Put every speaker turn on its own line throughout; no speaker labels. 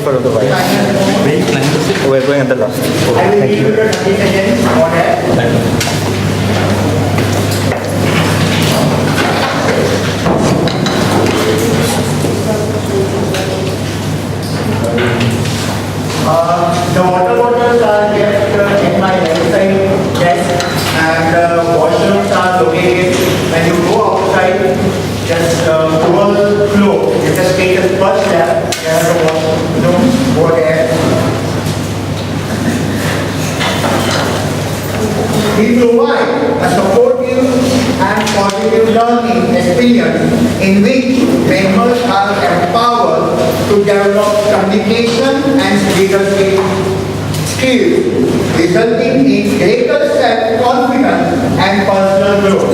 for the white. We're going at the last.
I will give you the 30 seconds for that. The water bottles are kept in my left side desk, and washrooms are located when you go outside. Just dual flow. You just take the first step. There are the washrooms over there. We provide a supportive and positive learning experience in which members are empowered to develop communication and leadership skills, resulting in greater self-confidence and personal growth.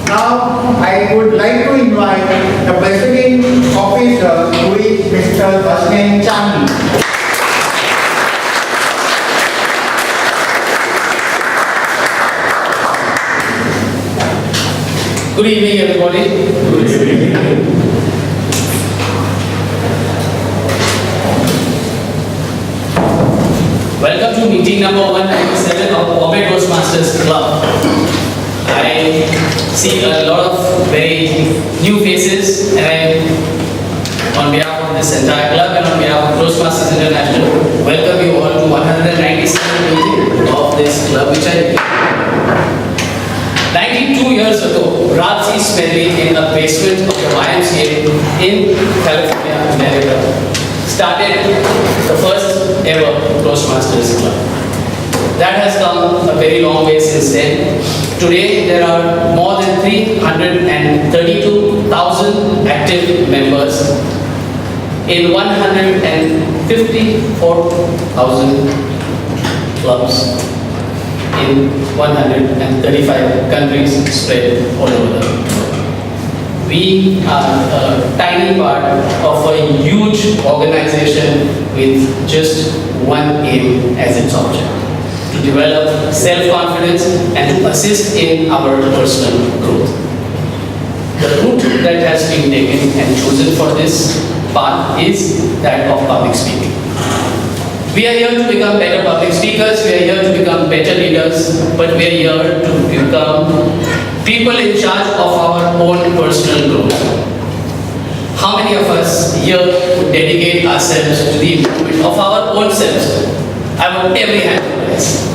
Now, I would like to invite the Presiding Officer, who is Mr. Basnen Chandi.
Good evening, everybody. Good evening. Welcome to meeting number 197 of Bombay Toastmasters Club. I see a lot of very new faces, and on behalf of this entire club and on behalf of Toastmasters International, welcome you all to 197th meeting of this club, which I 92 years ago, Ralph C. Smedley, in a basement of the YMCA in California, America, started the first ever Toastmasters Club. That has come a very long way since then. Today, there are more than 332,000 active members in 154,000 clubs in 135 countries spread all over the world. We are a tiny part of a huge organization with just one aim as its object: to develop self-confidence and to assist in our personal growth. The route that has been taken and chosen for this path is that of public speaking. We are here to become better public speakers, we are here to become better leaders, but we are here to become people in charge of our own personal growth. How many of us here would dedicate ourselves to the improvement of our own selves? I want every hand to raise.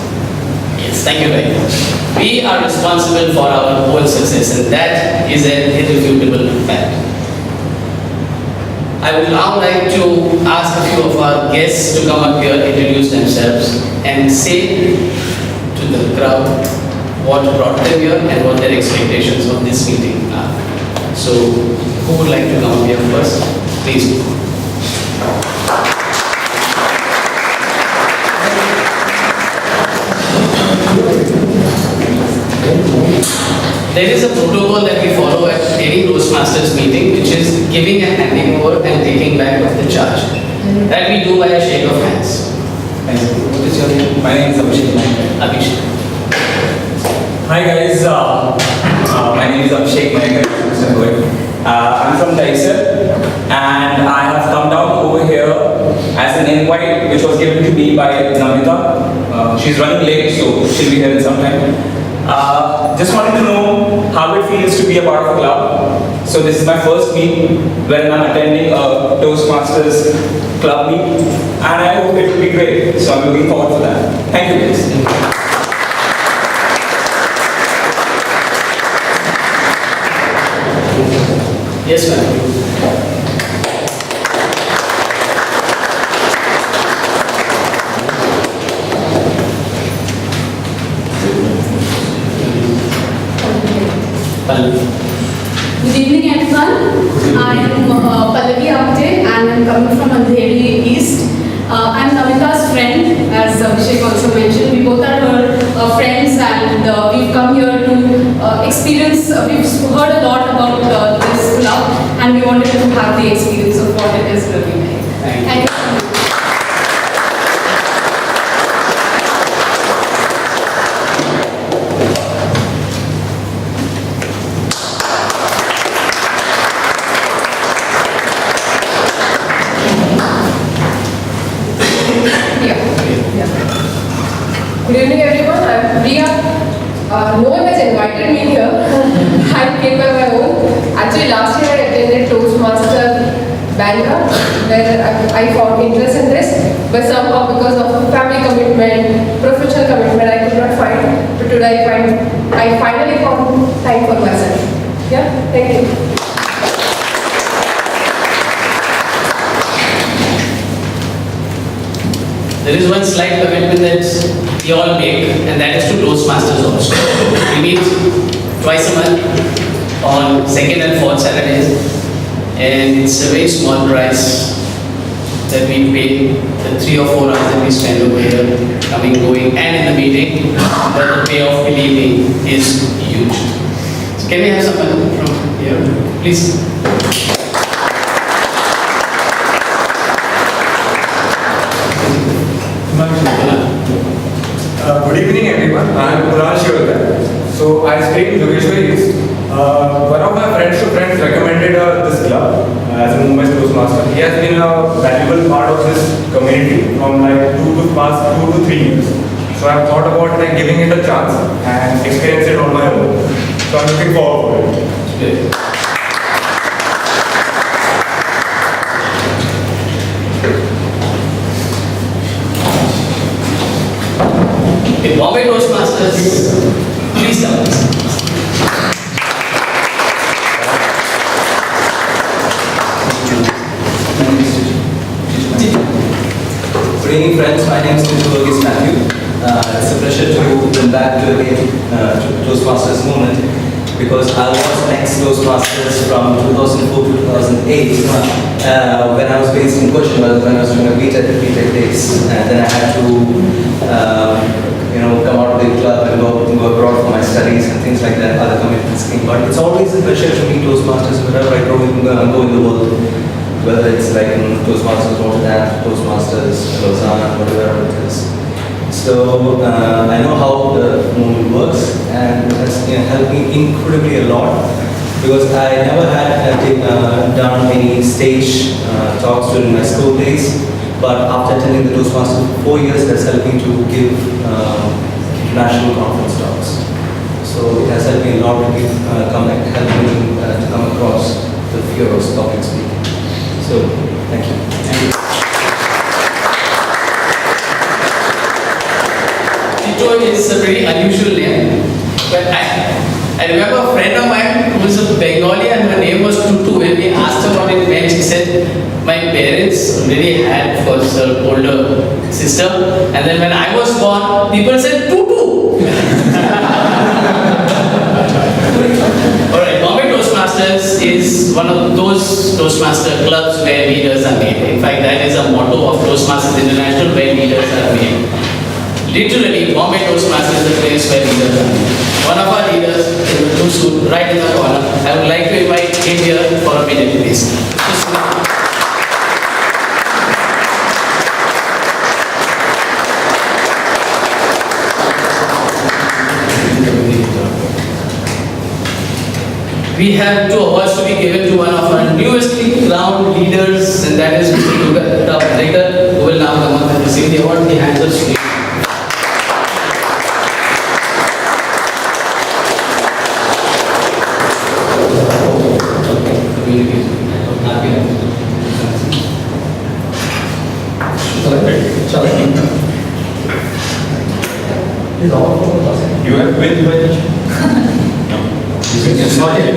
Yes, thank you very much. We are responsible for our own success, and that is an irrefutable fact. I would now like to ask a few of our guests to come up here, introduce themselves, and say to the crowd what brought them here and what their expectations of this meeting are. So, who would like to come up here first? Please do. There is a protocol that we follow at any Toastmasters meeting, which is giving and handing over and taking back of the charge. That we do by a shake of hands. Thank you. What is your name?
My name is Abhishek.
Abhishek.
Hi guys, my name is Abhishek. I'm from Daisar, and I have come down over here as an invite which was given to me by Namita. She's running late, so she'll be here in some time. Just wanted to know how it feels to be a part of a club. So this is my first meet when I'm attending a Toastmasters club meet, and I hope it will be great. So I'm looking forward to that. Thank you guys.
Yes, ma'am.
Good evening, everyone. I am Pallavi Apte, and I'm coming from Andheri East. I'm Namita's friend, as Abhishek also mentioned. We both are her friends, and we've come here to experience. We've heard a lot about this club, and we wanted to have the experience of what it is really like. Thank you. No one has invited me here. I came by my own. Actually, last year I attended Toastmaster Bangalore, where I found interest in this, but somehow because of family commitment, professional commitment, I could not find. But today I finally found time for myself. Yeah, thank you.
There is one slight commitment that we all make, and that is to Toastmasters also. We meet twice a month on second and fourth Saturdays, and it's a very small price that we pay. The 3 or 4 hours that we spend over here, coming, going, and in the meeting, but the payoff, believe me, is huge. So can we have someone from here, please?
Good evening everyone, I am Kunal Shivalkar. So I stay in Yogeshwar East. One of my friends recommended this club as a Bombay Toastmaster. He has been a valuable part of this community from like 2 to 3 years. So I have thought about like giving it a chance and experience it on my own. So I'm looking forward to it.
Okay, Bombay Toastmasters, please come.
Good evening, friends. My name is Matthew. It's a pleasure to come back to again to Toastmasters movement because I was next Toastmasters from 2004 to 2008 when I was based in Cochin, when I was doing a BTech days. And then I had to come out of the club and go abroad for my studies and things like that, other commitments came. But it's always a pleasure to meet Toastmasters wherever I go in the world. Whether it's like Toastmasters Rotterdam, Toastmasters Lausanne, whatever it is. So I know how the movement works, and it has helped me incredibly a lot because I never had done any stage talks during my school days. But after attending the Toastmasters for 4 years, it has helped me to give national conference talks. So it has helped me a lot to come across the fear of public speaking. So, thank you.
Tito is a very unusual name, but I remember a friend of mine who was a Bengali and her name was Tutu. When we asked her what it meant, she said, my parents already had, of course, her older sister, and then when I was born, people said Tutu. Alright, Bombay Toastmasters is one of those Toastmaster clubs where leaders are made. In fact, that is a motto of Toastmasters International, where leaders are made. Literally, Bombay Toastmasters is a place where leaders are made. One of our leaders in the blue suit, right in the corner, I would like to invite him here for a minute, please. We have 2 awards to be given to one of our newestly crowned leaders, and that is Mr. Dugar, who will now come up and receive the award. He hands us to you.
You have been by it's not yet.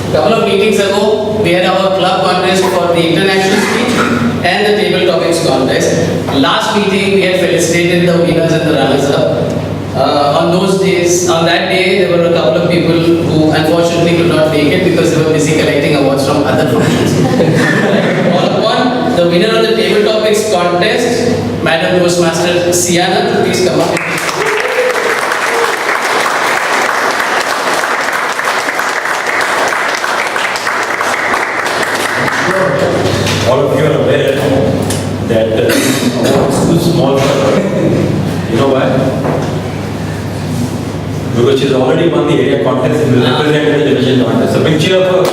Couple of meetings ago, we had our club contest for the international speech and the table topics contest. Last meeting, we had felicitated the winners and the runners-up. On that day, there were a couple of people who unfortunately could not make it because they were busy collecting awards from other functions. All upon the winner of the table topics contest, Madam Toastmaster Siana, please come up.
because she's already won the area contest and will represent the division contest. So big cheer for her.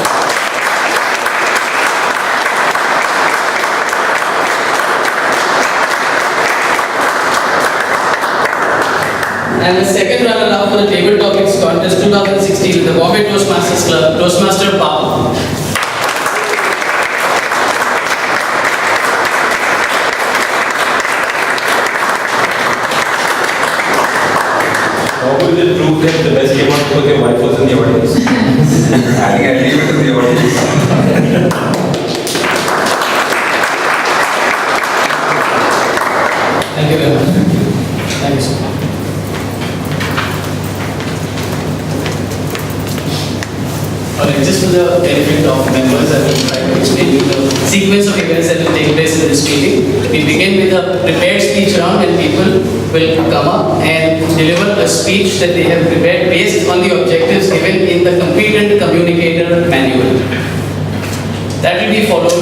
And the second runner-up for the Table Topics Contest 2016 the Bombay Toastmasters Club, Toastmaster Bob.
How will it prove that the best came out because your wife was in the audience?
I think I'll leave it to the audience.
Thank you very much. Thank you so much. Alright, just for the benefit of members, I will try to explain you the sequence of events that will take place in this meeting. We begin with a prepared speech round and people will come up and deliver a speech that they have prepared based on the objectives given in the Competent Communicator Manual. That will be followed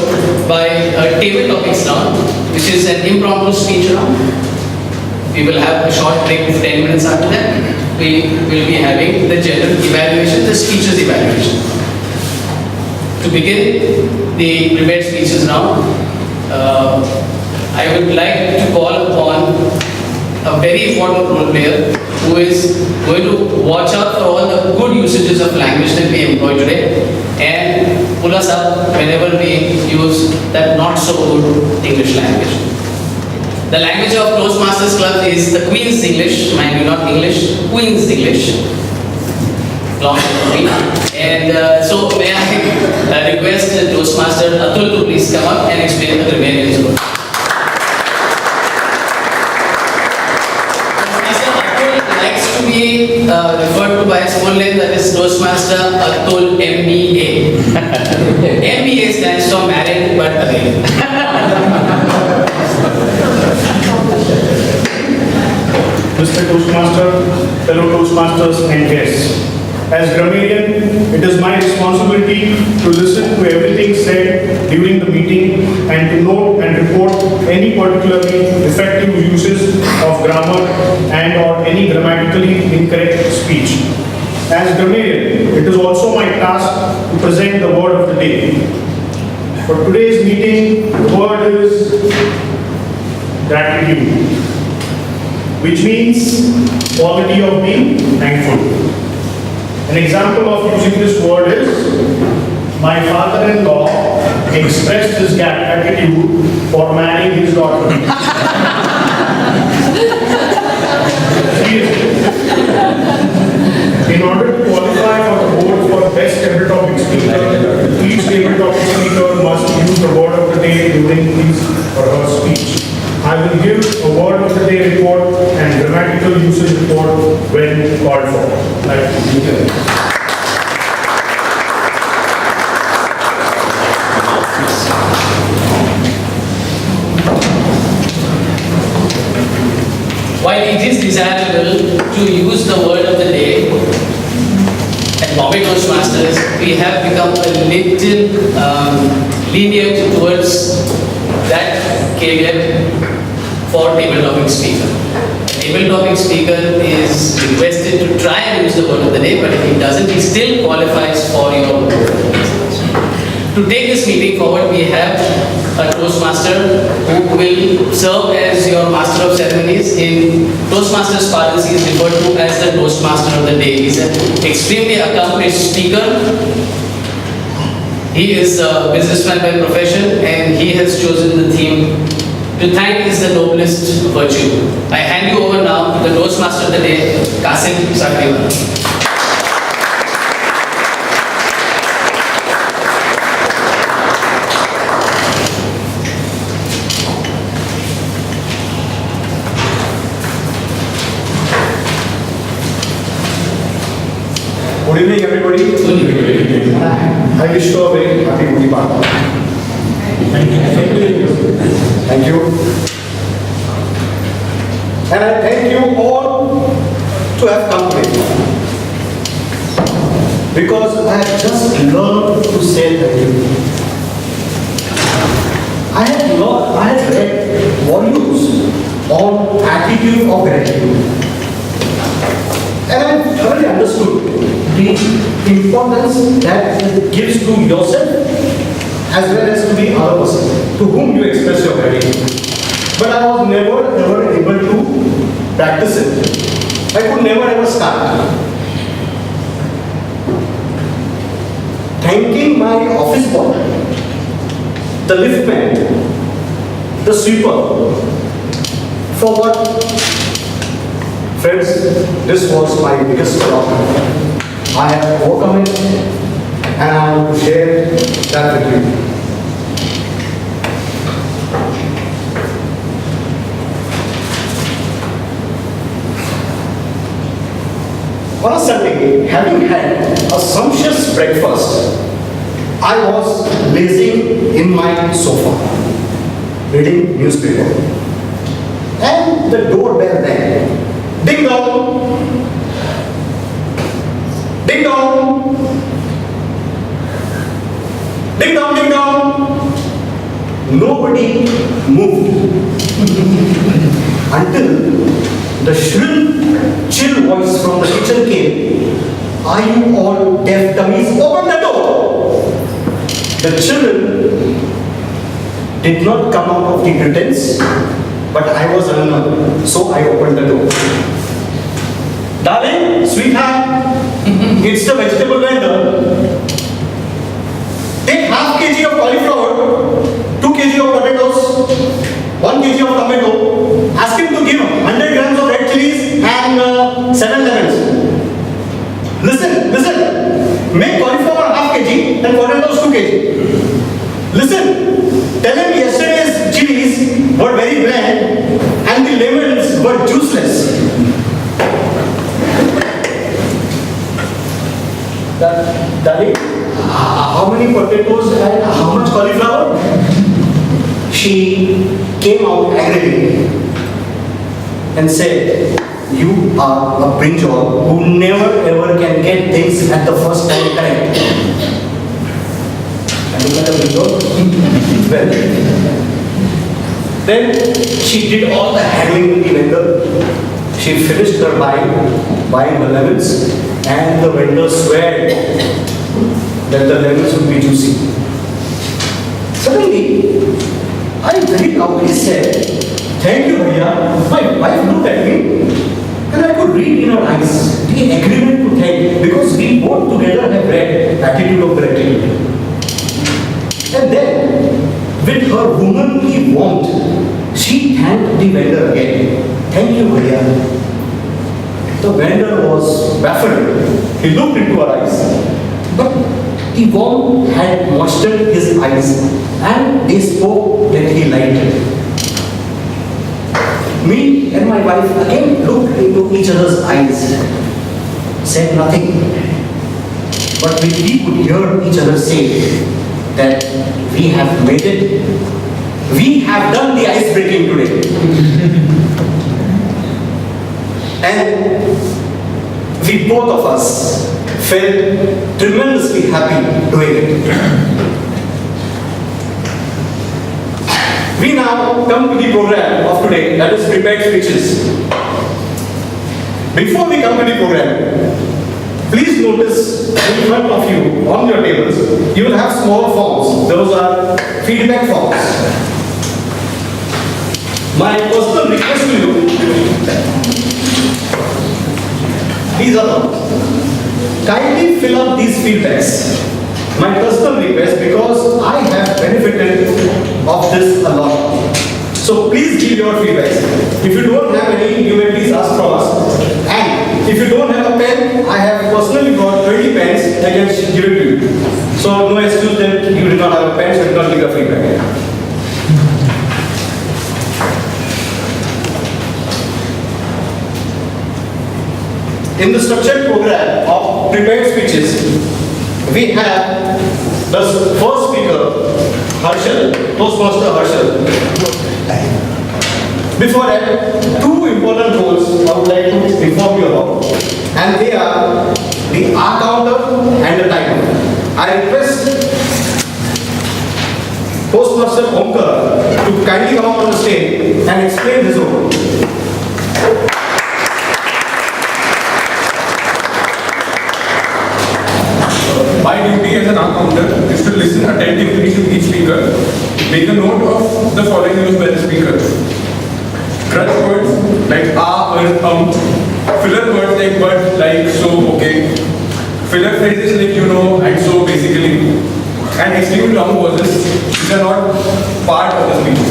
by a table topics round, which is an impromptu speech round. We will have a short break of 10 minutes after that. We will be having the general evaluation, the speeches evaluation. To begin the prepared speeches round, I would like to call upon a very important role player who is going to watch out for all the good usages of language that we employ today and pull us up whenever we use that not so good English language. The language of Toastmasters Club is the Queen's English, mind you, not English, Queen's English. Long Queen. And so may I request Toastmaster Atul to please come up and explain the remaining role. Likes to be referred to by his full name, that is Toastmaster Atul MBA. MBA stands for married but again.
Mr. Toastmaster, fellow Toastmasters and guests. As grammarian, it is my responsibility to listen to everything said during the meeting and to note and report any particularly effective uses of grammar and or any grammatically incorrect speech. As grammarian, it is also my task to present the word of the day. For today's meeting, the word is gratitude, which means quality of being thankful. An example of using this word is, my father-in-law expressed his gratitude for marrying his daughter. In order to qualify for the award for best table topic speaker, each table topic speaker must use the word of the day during his or her speech. I will give a word of the day report and grammatical usage report when called for. Thank you.
While it is desirable to use the word of the day, at Bombay Toastmasters, we have become a little lenient towards that caveat for table topic speaker. A table topic speaker is requested to try and use the word of the day, but if he doesn't, he still qualifies for your To take this meeting forward, we have a Toastmaster who will serve as your master of ceremonies. In Toastmasters parlance, he is referred to as the Toastmaster of the day. He is an extremely accomplished speaker. He is a businessman by profession and he has chosen the theme, to thank is the noblest virtue. I hand you over now to the Toastmaster of the day, Kasim Sakriwala.
Good evening, everybody. I wish you a very happy Gudi Padwa. Thank you. Thank you. And I thank you all to have come today. Because I have just learned to say thank you. I have read volumes on attitude of gratitude. And I am thoroughly
the importance that it gives to yourself as well as to the other person to whom you express your gratitude. But I was never ever able to practice it. I could never ever start. Thanking my office boy, the liftman, the sweeper, for what? Friends, this was my biggest problem. I have overcome it and I want to share that with you. On a Sunday, having had a sumptuous breakfast, I was lazing in my sofa, reading newspaper. And the doorbell rang. Ding dong! Ding dong! Ding dong, ding dong! Nobody moved until the shrill, chill voice from the kitchen came. Are you all deaf dummies? Open the door! The children did not come out of the pretense, but I was unknown, so I opened the door. Darling, sweetheart, it's the vegetable vendor. Take half kg of cauliflower, 2 kg of potatoes, 1 kg of tomato. Ask him to give 100 grams of red chilies and 7 lemons. Listen. Make cauliflower half kg and potatoes 2 kg. Listen. Tell him yesterday's chilies were very bland and the lemons were juiceless. Darling, how many potatoes and how much cauliflower? She came out angrily and said, you are a brinjal who never ever can get things at the first time correct. And look at the brinjal. Well, then she did all the haggling with the vendor. She finished her buying the lemons, and the vendor swore that the lemons would be juicy. Suddenly, I very loudly said, thank you, Bhaiya. My wife looked at me and I could read in her eyes the agreement to thank because we both together have read Attitude of Gratitude. And then, with her womanly warmth, she thanked the vendor again. Thank you, Bhaiya. The vendor was baffled. He looked into her eyes, but the warmth had moistened his eyes and they spoke that he liked it. Me and my wife again looked into each other's eyes, said nothing, but we could hear each other say that we have made it, we have done the ice breaking today. And we both of us felt tremendously happy doing it. We now come to the program of today, that is prepared speeches. Before we come to the program, please notice in front of you, on your tables, you will have small forms. Those are feedback forms. My personal request to you, these are them. Kindly fill up these feedbacks. My personal request, because I have benefited of this a lot. So please give your feedbacks. If you don't have any, you may please ask from us. And if you don't have a pen, I have personally got 20 pens, I can give it to you. So no excuse that you did not have a pen, so you did not give your feedback. In the structured program of prepared speeches, we have the first speaker, Harshal, Toastmaster Harshal. Before that, two important roles I would like to inform you about, and they are the R counter and the timer. I request Toastmaster Omkar to kindly come up on the stage and explain his role.
our counter is to listen attentively to each speaker, make a note of the following used by the speaker. Crutch words like filler words like but, like, so, okay. Filler phrases like you know and so basically. And extremely long pauses which are not part of the speech.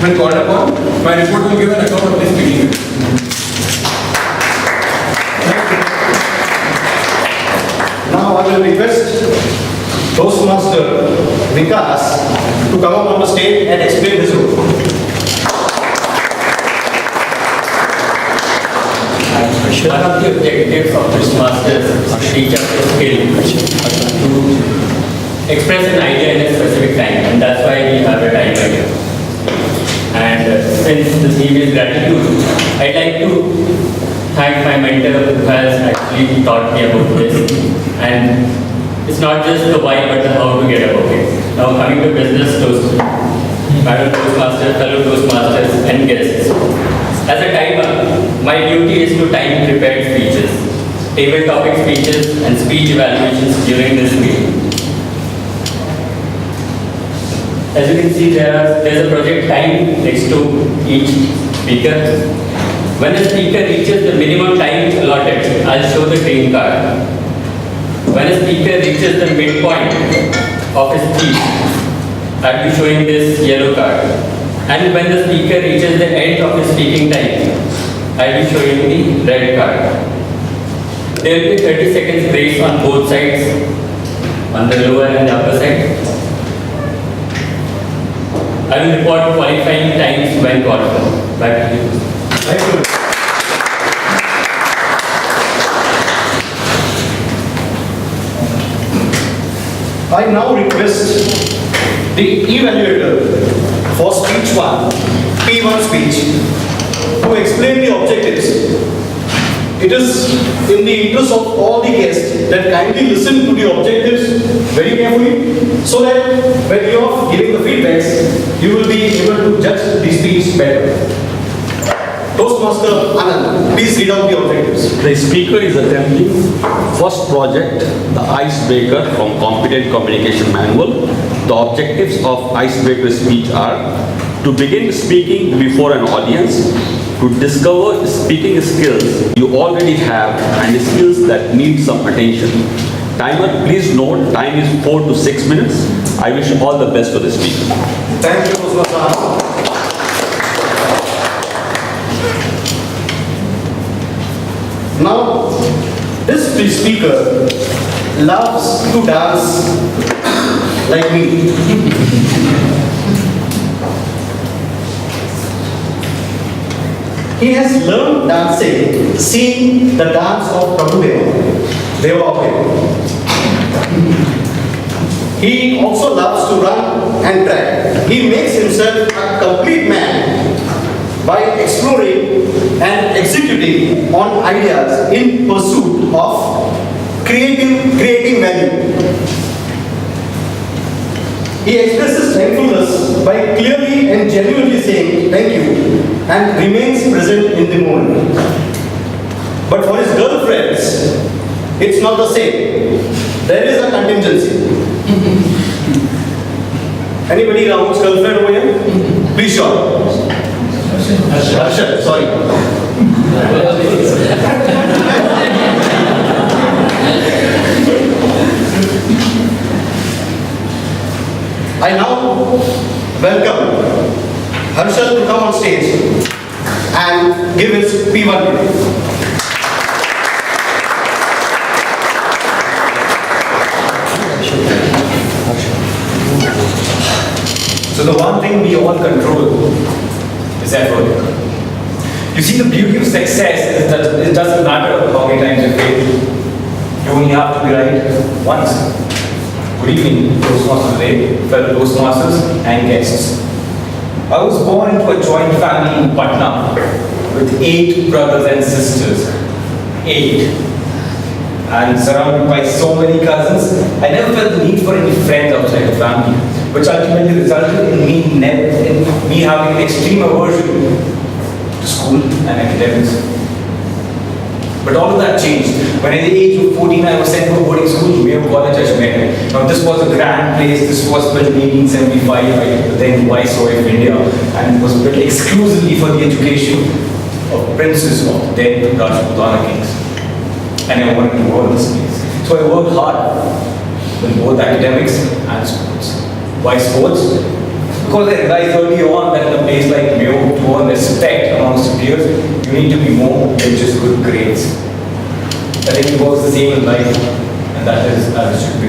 When called upon, my report will give an account of this meeting.
Now I will request Toastmaster Vikas to come up on the stage and explain his role.
One of the objectives of Toastmasters is to teach us the skill to express an idea in a specific time, and that's why we have a time idea. And since the theme is gratitude, I'd like to thank my mentor who has actually taught me about this. And it's not just the why, but the how to get about it. Now coming to business, Madam Toastmaster, fellow Toastmasters and guests. As a timer, my duty is to time prepared speeches, table topic speeches and speech evaluations during this meeting. As you can see, there's a project time next to each speaker. When the speaker reaches the minimum time allotted, I'll show the green card. When a speaker reaches the midpoint of his speech, I'll be showing this yellow card. And when the speaker reaches the end of his speaking time, I'll be showing the red card. There will be 30 seconds grace on both sides, on the lower and the upper side. I will report qualifying times when called for. Back to you.
Thank you. I now request the evaluator for speech 1, P1 speech, to explain the objectives. It is in the interest of all the guests that kindly listen to the objectives very carefully so that when you are giving the feedbacks, you will be able to judge the speech better. Toastmaster Anand, please read out the objectives.
The speaker is attempting first project, the icebreaker from Competent Communication Manual. The objectives of icebreaker speech are to begin speaking before an audience, to discover speaking skills you already have and skills that need some attention. Timer, please note, time is 4 to 6 minutes. I wish all the best for the speaker.
Thank you, Toastmaster Anand. Now, this speaker loves to dance like me. He has learned dancing, seeing the dance of Deva. He also loves to run and track. He makes himself a complete man by exploring and executing on ideas in pursuit of creating value. He expresses thankfulness by clearly and genuinely saying thank you and remains present in the moment. But for his girlfriends, it's not the same. There is a contingency. Anybody Rahul's girlfriend over here? Please show. Arshad, sorry. I now welcome Harshad to come on stage and give his P1 today.
So the one thing we all control is effort. You see, the beauty of success is that it doesn't matter how many times you fail. You only have to be right once. Good evening, Toastmasters today, fellow Toastmasters and guests. I was born into a joint family in Patna with 8 brothers and sisters. 8. And surrounded by so many cousins, I never felt the need for any friends outside the family, which ultimately resulted in me having an extreme aversion to school and academics. But all of that changed. When at the age of 14, I was sent to a boarding school, Mayo College, Ajmer. Now this was a grand place. This was built in 1875 by the then Viceroy of India, and it was built exclusively for the education of princes of then Rajputana kings. And I wanted to go in this place. So I worked hard with both academics and sports. Why sports? Because I realized early on that in a place like Mayo, to earn respect amongst peers, you need to be more than just good grades. I think it works the same in life, and that is as it should be.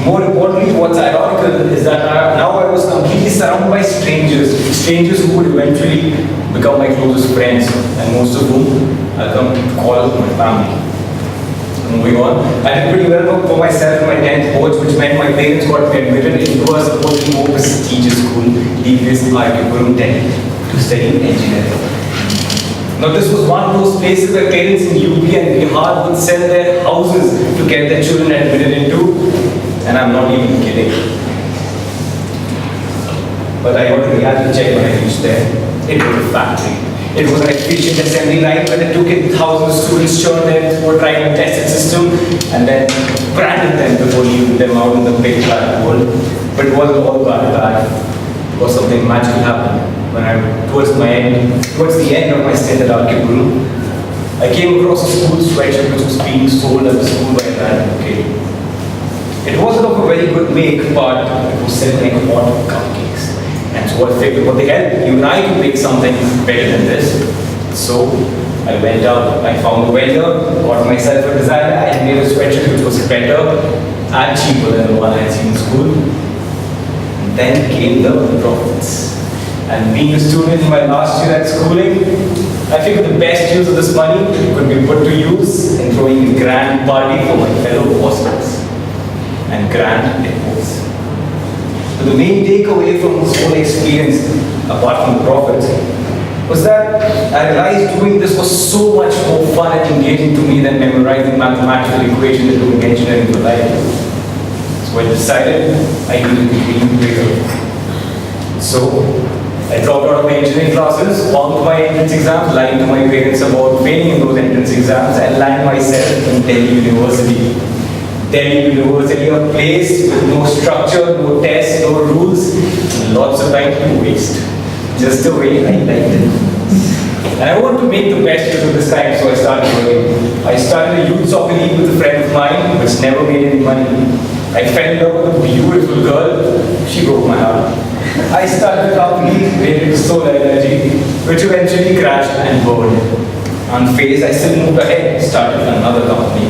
More importantly, what's ironical is that now I was completely surrounded by strangers who would eventually become my closest friends, and most of whom I'll come to call my family. Moving on, I did pretty well for myself in my 10th boards, which meant my parents got me admitted into a supposedly more prestigious school, DBS Archibald Delhi, to study engineering. Now this was one of those places where parents in UP and Bihar would sell their houses to get their children admitted into, and I'm not even kidding. But I got a reality check when I reached there. It was a factory. It was an efficient assembly line where they took in thousands of students, churned them through a tried and tested system, and then branded them before leaving them out in the big bad world. But it wasn't all bad. Because something magical happened when towards the end of my stint at Archibald, I came across a school sweatshirt which was being sold at the school by a random kid. It wasn't of a very good make, but it was selling like hot cupcakes. And so I figured, what the hell, you and I can make something better than this. So I went out, I found a welder, got myself a designer, and made a sweatshirt which was better and cheaper than the one I had seen in school. And then came the profits. And being a student in my last year at schooling, I figured the best use of this money could be put to use in throwing a grand party for my fellow bosses. And grand it was. So the main takeaway from this whole experience, apart from the profits, was that I realized doing this was so much more fun and engaging to me than memorizing mathematical equations and doing engineering for life. So I decided I needed to be bigger. So I dropped out of my engineering classes, bombed my entrance exams, lied to my parents about failing in those entrance exams, and landed myself in Delhi University. Delhi University, a place with no structure, no tests, no rules, and lots of time to waste. Just the way I liked it. And I want to make the best use of this time, so I started working. I started a youth soccer league with a friend of mine, which never made any money. I fell in love with a beautiful girl. She broke my heart. I started a company related to solar energy, which eventually crashed and burned. Unfazed, I still moved ahead, started another company.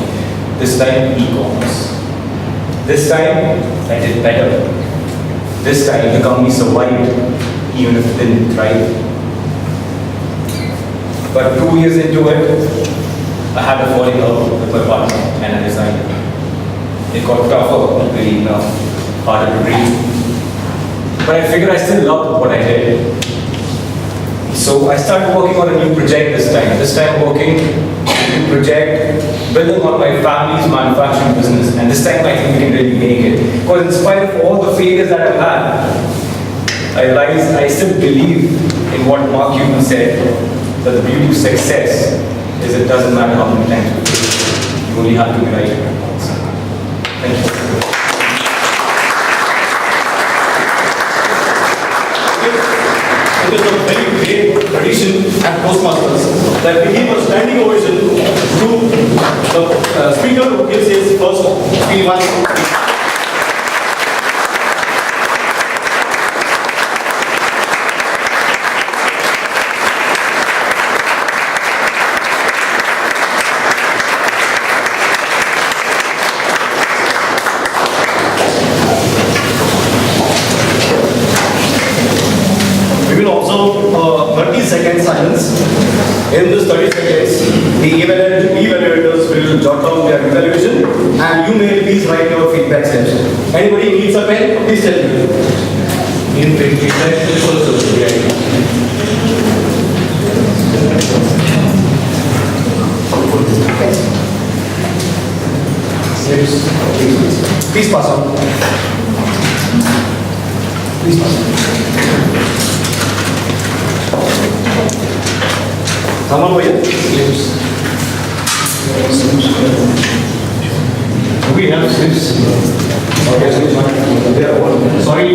This time, e-commerce. This time, I did better. This time, the company survived, even if it didn't thrive. But 2 years into it, I had a falling out with my partner and I resigned. It got tougher, really enough, harder to breathe. But I figured I still loved what I did. So I started working on a new project this time. This time working on a new project, building on my family's manufacturing business. And this time I think we can really make it. Because in spite of all the failures that I've had, I realized I still believe in what Mark Cuban said, that the beauty of success is it doesn't matter how many times you fail. You only have to be right at once. Thank you.
It is a very great tradition at Toastmasters that we give a standing ovation to the speaker who gives his first speech. We will observe 30-second silence. In this 30 seconds, the evaluators will jot down their evaluation and you may please write your feedback steps. Anybody needs a pen? Please tell me. In feedback, this also will be ideal. Please pass on. Please pass on. Come on, भैया. Do we have slips? Okay, sorry,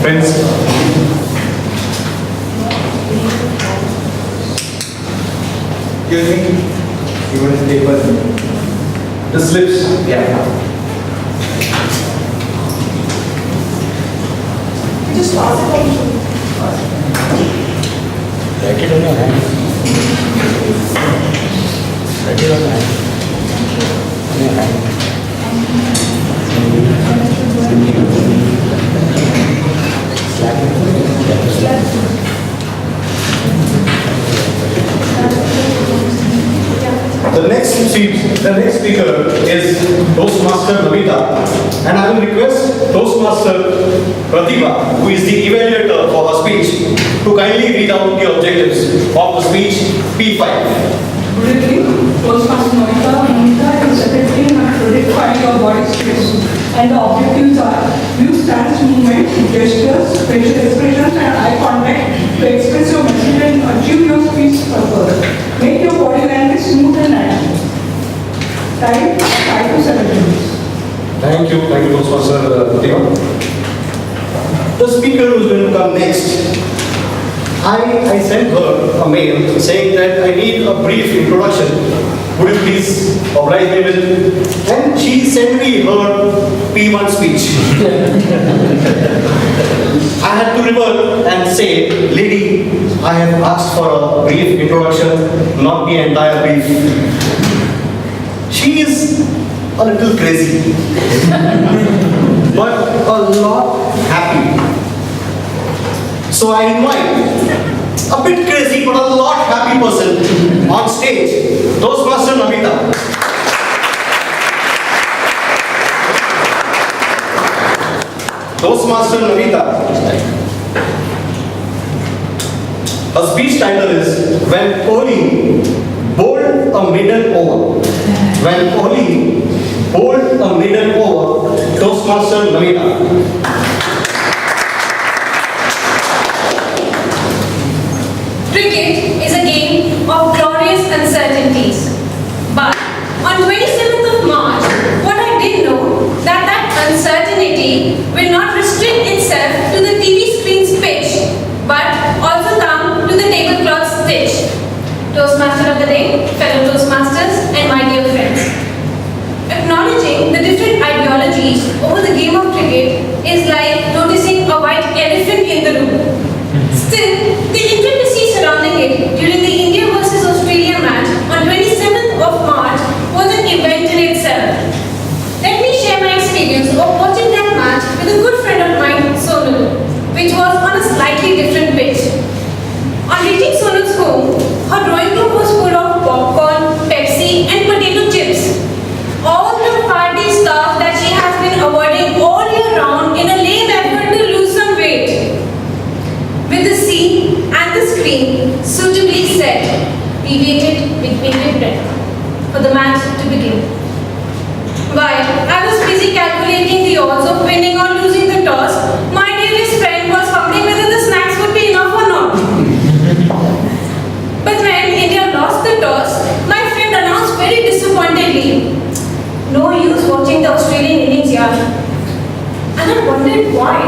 friends.
You think you want to paper?
The slips.
Yeah.
Just pass it on.
Write it on your hand. Write it on your hand. On your hand.
The next speaker is Toastmaster Navita, and I will request Toastmaster Pratibha, who is the evaluator for her speech, to kindly read out the objectives of the speech P5.
Good evening. Toastmaster Navita is secretary and predicting your body space. And the objectives are use stance, movement, gestures, facial expressions, and eye contact to express your message and achieve your speech further. Make your body language smooth and natural. Time 5 to 7 minutes.
Thank you, Toastmaster Pratibha. The speaker who is going to come next, I sent her a mail saying that I need a brief introduction. Would you please oblige me with it? And she sent me her P1 speech. I had to revert and say, lady, I have asked for a brief introduction, not the entire brief. She is a little crazy, but a lot happy. So I invite a bit crazy but a lot happy person on stage, Toastmaster Navita. Toastmaster Navita. Her speech title is When Kohli Bowled a Maiden Over. When Kohli bowled a maiden over, Toastmaster Navita.
Cricket is a game of glorious uncertainties. But on 27th of March, what I did know that uncertainty will not restrict itself to the TV screen's pitch, but also come to the tablecloth stitch. Toastmaster of the day, fellow Toastmasters, and my dear friends. Acknowledging the different ideologies over the game of cricket is like noticing a white elephant in the room. Still, the intricacy surrounding it during the India versus Australia match on 27th of March was an event in itself. Let me share my experience of watching that match with a good friend of mine, Sonal, which was on a slightly different pitch. On reaching Sonal's home, her drawing room was full of popcorn, Pepsi, and potato chips. All the party stuff that she has been avoiding all year round in a lame effort to lose some weight. With the scene and the screen suitably set, we waited with bated breath for the match to begin. While I was busy calculating the odds of winning or losing the toss, my dearest friend was wondering whether the snacks would be enough or not. But when India lost the toss, my friend announced very disappointedly, "No use watching the Australian innings, yaar." And I wondered why.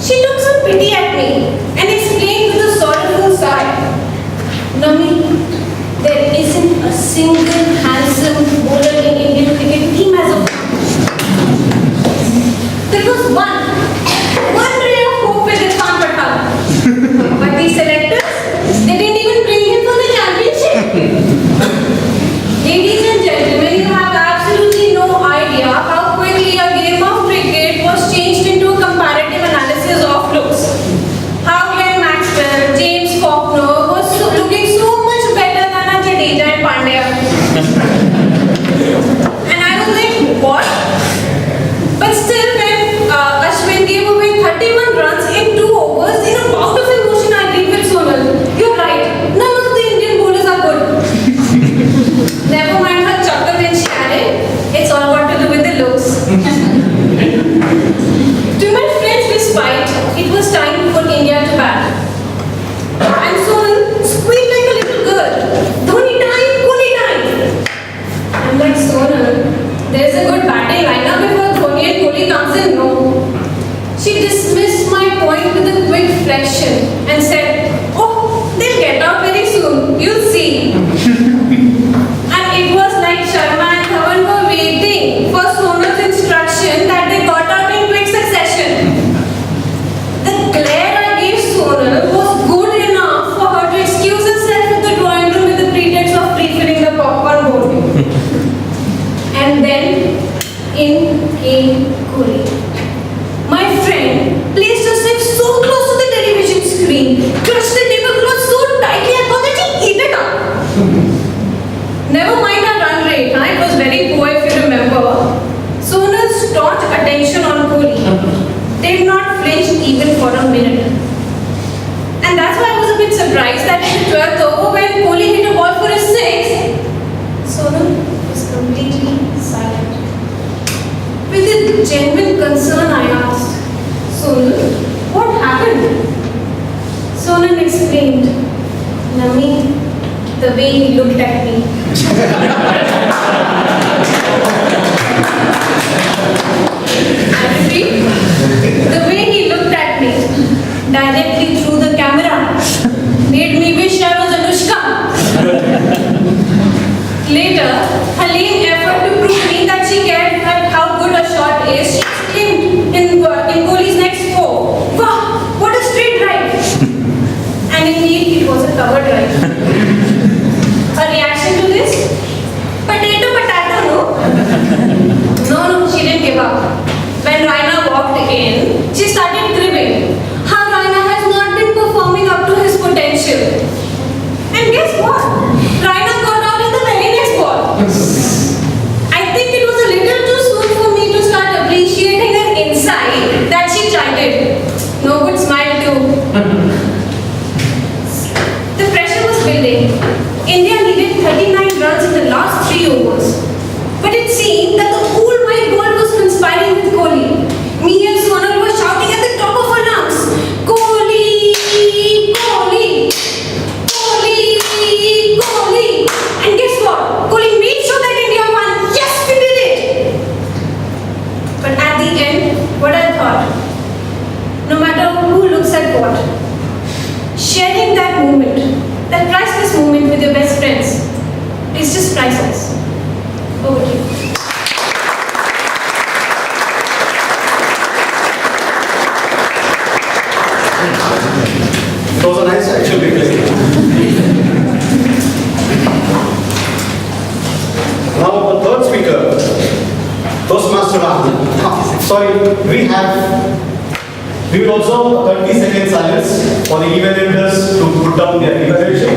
She took some pity at me and explained with a sorrowful sigh, "Nami, there isn't a single handsome bowler in Indian cricket team as of now. There was one ray of hope with Irfan Pathan. But the selectors, they didn't even bring him for the championship." Ladies and gentlemen, you have absolutely no idea how quickly a game of cricket was changed into a comparative analysis of looks. How Glenn Maxwell, James Faulkner was looking so much better than a Jadeja and Pandya. And I was like, what? But still, when Ashwin gave away 31 runs in 2 overs, in a bout of emotion, I agreed with Sonal. You're right, none of the Indian bowlers are good. Never mind her chuckle when she added, it's all got to do with the looks. To my friends' despite, it was time for India to bat. And Sonal squeaked like a little girl. way he looked at me. I repeat, the way he looked at me, directly through the camera, made me wish I was Anushka. Later, her lame effort to prove me that she cared at how good a shot is, she exclaimed in Kohli's next four, "Wow, what a straight drive!" And indeed, it was a cover drive. Her reaction to this? Potato, no? No, she didn't give up. When Raina walked in, she started cribbing how Raina has not been performing up to his potential. And guess what? Raina got out in the very next ball. I think it was a little too soon for me to start appreciating her insight that she tried it. No good smile too. The pressure was building. India needed 39 runs in the last 3 overs. But it seemed that the whole wide world was conspiring with Kohli. Me and Sonal were shouting at the top of our lungs, "Kohli! Kohli! Kohli! Kohli!" And guess what? Kohli made sure that India won. Yes, we did it! But at the end, what I thought, no matter who looks at what, sharing that moment, that priceless moment with your best friends, is just priceless. Over to you.
It was a nice actual replay. Now the third speaker, Toastmaster Rahul. Sorry, we will also 30-second silence for the evaluators to put down their evaluation.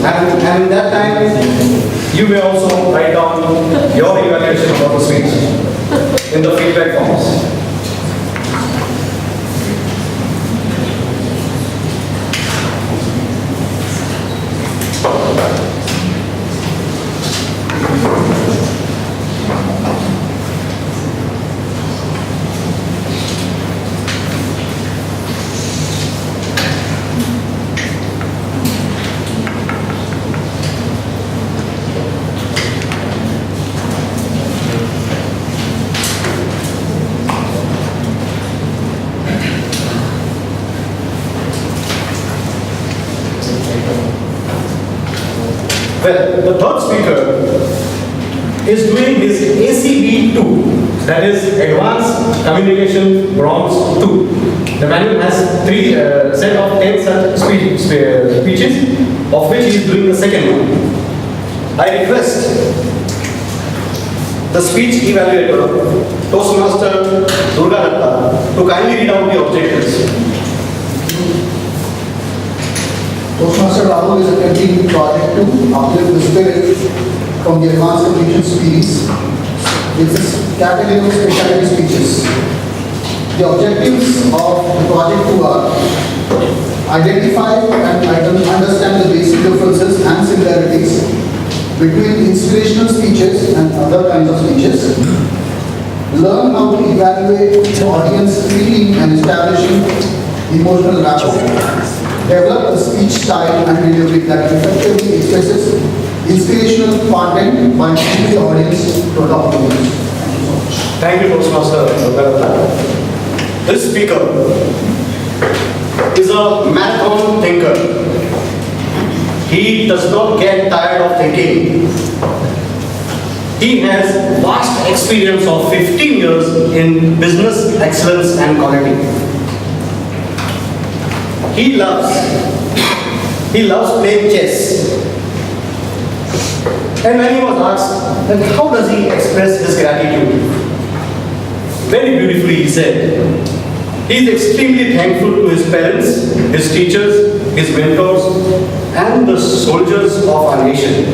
And in that time, you may also write down your evaluation about the speech in the feedback forms. Well, the third speaker is doing his ACB2, that is Advanced Communication Bronze 2. The manual has 3 set of 10 such speeches, of which he is doing the second one. I request the speech evaluator, Toastmaster Durga Datta, to kindly read out the objectives.
Toastmaster Rahul is attempting project to uplift the spirit from the advanced communication series. It's a category of specialty speeches. The objectives of the project 2 are identify and understand the basic differences and similarities between inspirational speeches and other kinds of speeches. Learn how to evaluate the audience feeling and establishing emotional rapport. Develop a speech style and delivery that effectively expresses inspirational content by teaching the audience to adopt the news.
Thank you, Toastmaster. This speaker is a marathon thinker. He does not get tired of thinking. He has vast experience of 15 years in business excellence and quality. He loves playing chess. And when he was asked, then how does he express his gratitude? Very beautifully he said, he is extremely thankful to his parents, his teachers, his mentors, and the soldiers of our nation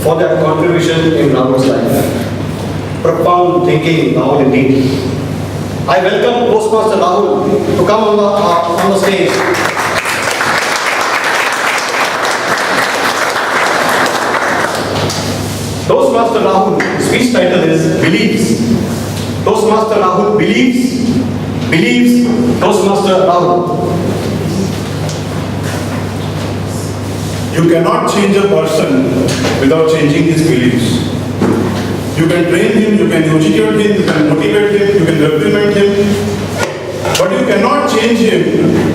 for their contribution in Rahul's life. Profound thinking, Rahul indeed. I welcome Toastmaster Rahul to come on the stage. Toastmaster Rahul, speech title is Believes. Toastmaster Rahul believes, Toastmaster Rahul.
You cannot change a person without changing his beliefs. You can train him, you can educate him, you can motivate him, you can reprimand him, but you cannot change him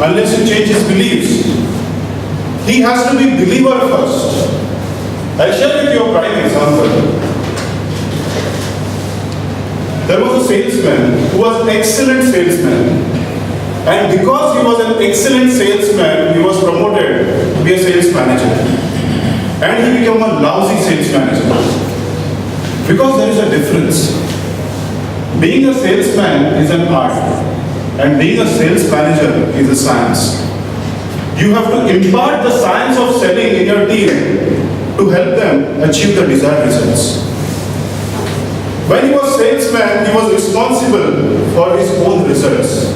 unless you change his beliefs. He has to be believer first. I'll share with you a prime example. There was a salesman who was an excellent salesman. And because he was an excellent salesman, he was promoted to be a sales manager. And he became a lousy sales manager. Because there is a difference. Being a salesman is an art, and being a sales manager is a science. You have to impart the science of selling in your team to help them achieve the desired results. When he was salesman, he was responsible for his own results.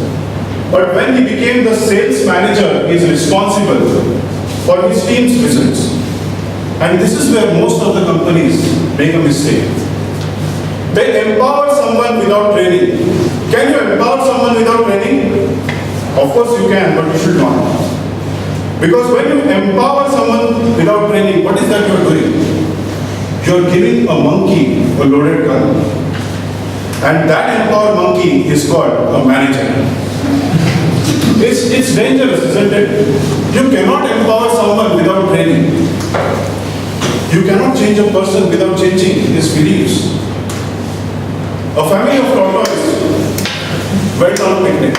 But when he became the sales manager, he is responsible for his team's results. And this is where most of the companies make a mistake. They empower someone without training. Can you empower someone without training? Of course you can, but you should not. Because when you empower someone without training, what is that you are doing? You are giving a monkey a loaded gun. And that empowered monkey is called a manager. It's dangerous, isn't it? You cannot empower someone without training. You cannot change a person without changing his beliefs. A family of tortoises went on a picnic.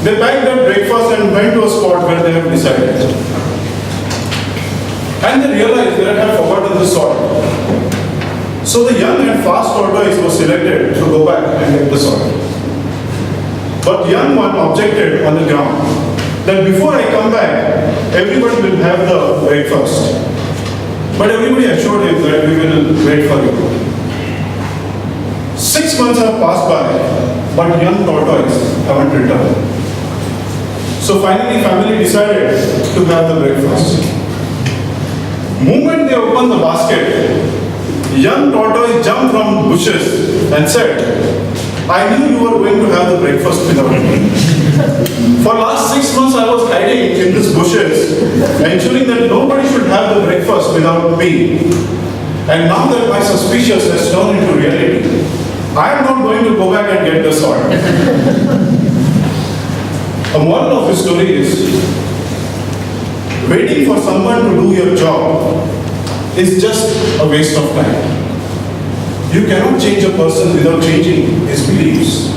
They packed their breakfast and went to a spot where they have decided. And they realized they had forgotten the salt. So the young and fast tortoise was selected to go back and get the salt. But the young one objected on the ground that before I come back, everybody will have the breakfast. But everybody assured him that we will wait for you. 6 months have passed by, but young tortoise haven't returned. So finally family decided to have the breakfast. Moment they opened the basket, young tortoise jumped from bushes and said, I knew you were going to have the breakfast without me. For last 6 months I was hiding in these bushes, ensuring that nobody should have the breakfast without me. And now that my suspicion has turned into reality, I am not going to go back and get the salt. A moral of this story is, waiting for someone to do your job is just a waste of time. You cannot change a person without changing his beliefs.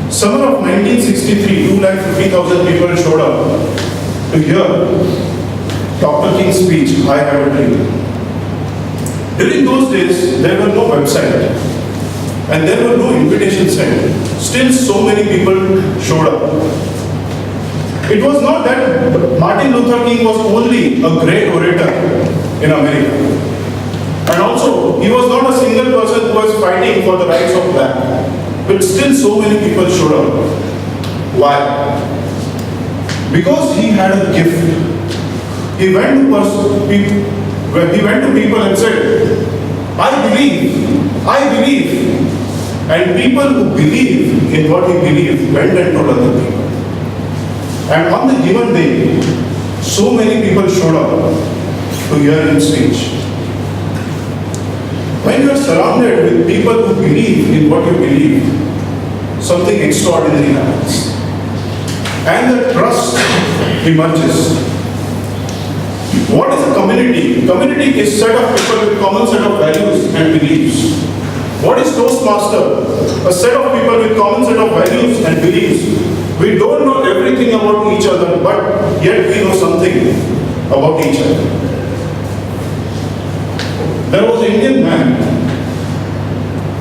Summer of 1963, 250,000 people showed up to hear Dr. King's speech, I Have a Dream. During those days, there were no website and there were no invitations sent. Still, so many people showed up. It was not that Martin Luther King was only a great orator in America. And also, he was not a single person who was fighting for the rights of black. But still so many people showed up. Why? Because he had a gift. He went to people and said, I believe. And people who believe in what he believed went and told other people. And on the given day, so many people showed up to hear him speech. When you are surrounded with people who believe in what you believe, something extraordinary happens. And the trust emerges. What is a community? Community is a set of people with common set of values and beliefs. What is Toastmaster? A set of people with common set of values and beliefs. We don't know everything about each other, but yet we know something about each other. There was an Indian man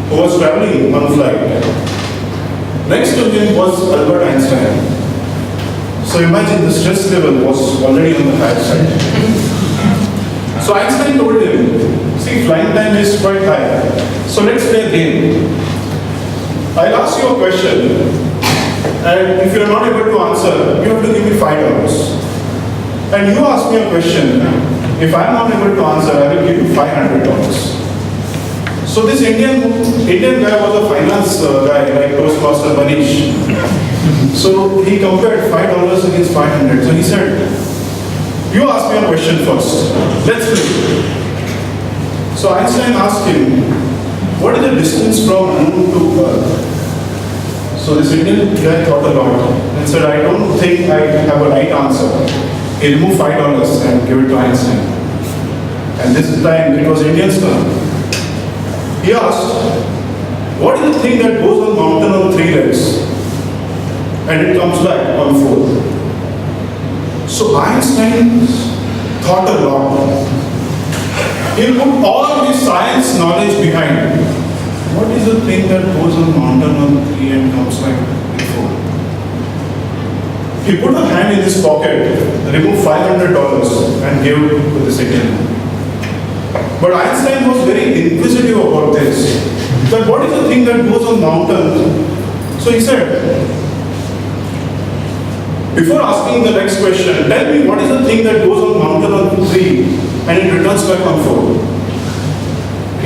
who was traveling on a flight. Next to him was Albert Einstein. So imagine the stress level was already on the high side. So Einstein told him, see, flying time is quite high. So let's play a game. I'll ask you a question, and if you're not able to answer, you have to give me $5. And you ask me a question. If I'm not able to answer, I will give you $500. So this Indian guy was a finance guy, like Toastmaster Manish. So he compared $5 against 500. So he said, You ask me a question first. Let's play. So Einstein asked him, what is the distance from moon to earth? So this Indian guy thought a lot and said, I don't think I have a right answer. He removed $5 and gave it to Einstein. And this time it was Indian's turn. He asked, what is the thing that goes on mountain on 3 legs and it comes back on 4? So Einstein thought a lot. He put all the science knowledge behind. What is the thing that goes on mountain on 3 and comes back with 4? He put a hand in his pocket, removed $500 and gave it to the second. But Einstein was very inquisitive about this. But what is the thing that goes on mountains? So he said, before asking the next question, tell me what is the thing that goes on mountain on 3 and it returns back on 4?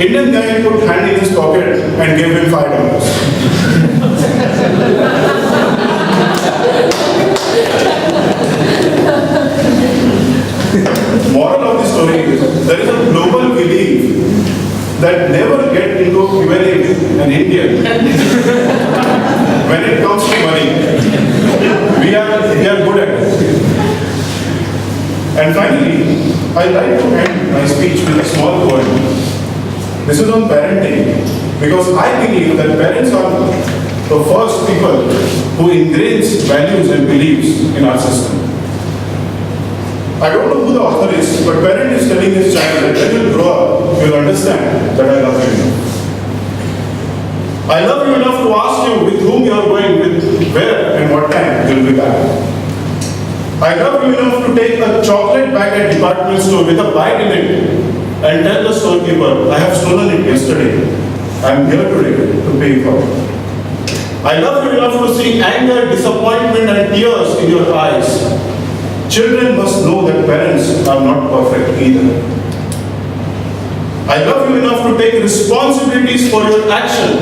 Indian guy put hand in his pocket and gave him $5. Moral of the story is, there is a global belief that never get into Q&A an Indian when it comes to money. We are good at it. And finally, I like to end my speech with a small poem. This is on parenting, because I believe that parents are the first people who ingrains values and beliefs in our system. I don't know who the author is, but parent is telling his child that when you grow up, you'll understand that I love you enough. I love you enough to ask you with whom you are going, with where and what time you'll be back. I love you enough to take a chocolate bag at department store with a bite in it and tell the storekeeper, I have stolen it yesterday. I am here today to pay for it. I love you enough to see anger, disappointment and tears in your eyes. Children must know that parents are not perfect either. I love you enough to take responsibilities for your action,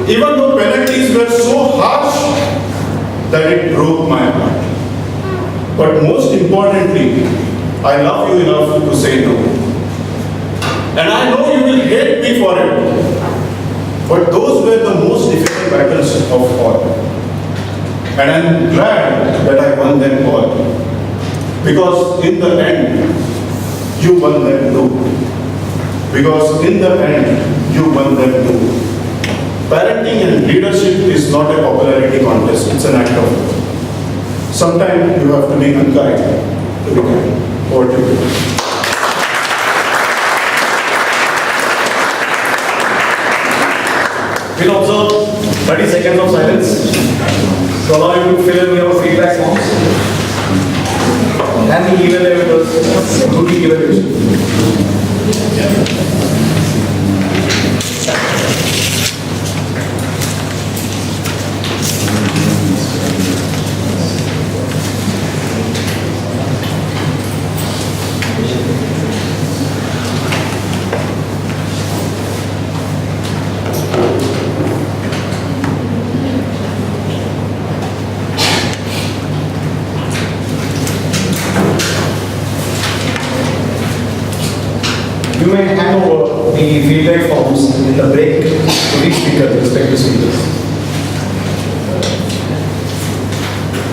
even though penalties were so harsh that it broke my heart. But most importantly, I love you enough to say no. And I know you will hate me for it, but those were the most difficult battles of all. And I'm glad that I won them all. Because in the end, you won them too. Because in the end, you won them too. Parenting and leadership is not a popularity contest, it's an act of love. Sometimes you have to be unkind to be kind. Over to you.
We'll observe 30 seconds of silence to allow you to fill in your feedback forms and the email evaluators do the evaluation. You may hand over the feedback forms in the break to each speaker, respective speakers.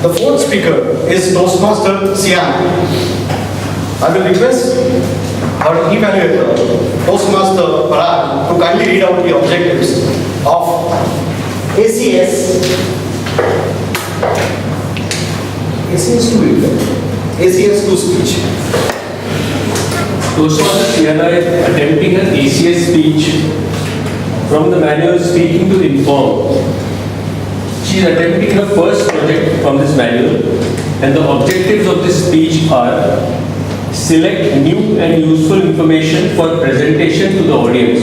The fourth speaker is Toastmaster Sian. I will request our evaluator, Toastmaster Parag, to kindly read out the objectives of ACS2 speech.
Toastmaster Sienna is attempting an ACS speech from the manual Speaking to Inform. She is attempting her first project from this manual, and the objectives of this speech are: select new and useful information for presentation to the audience,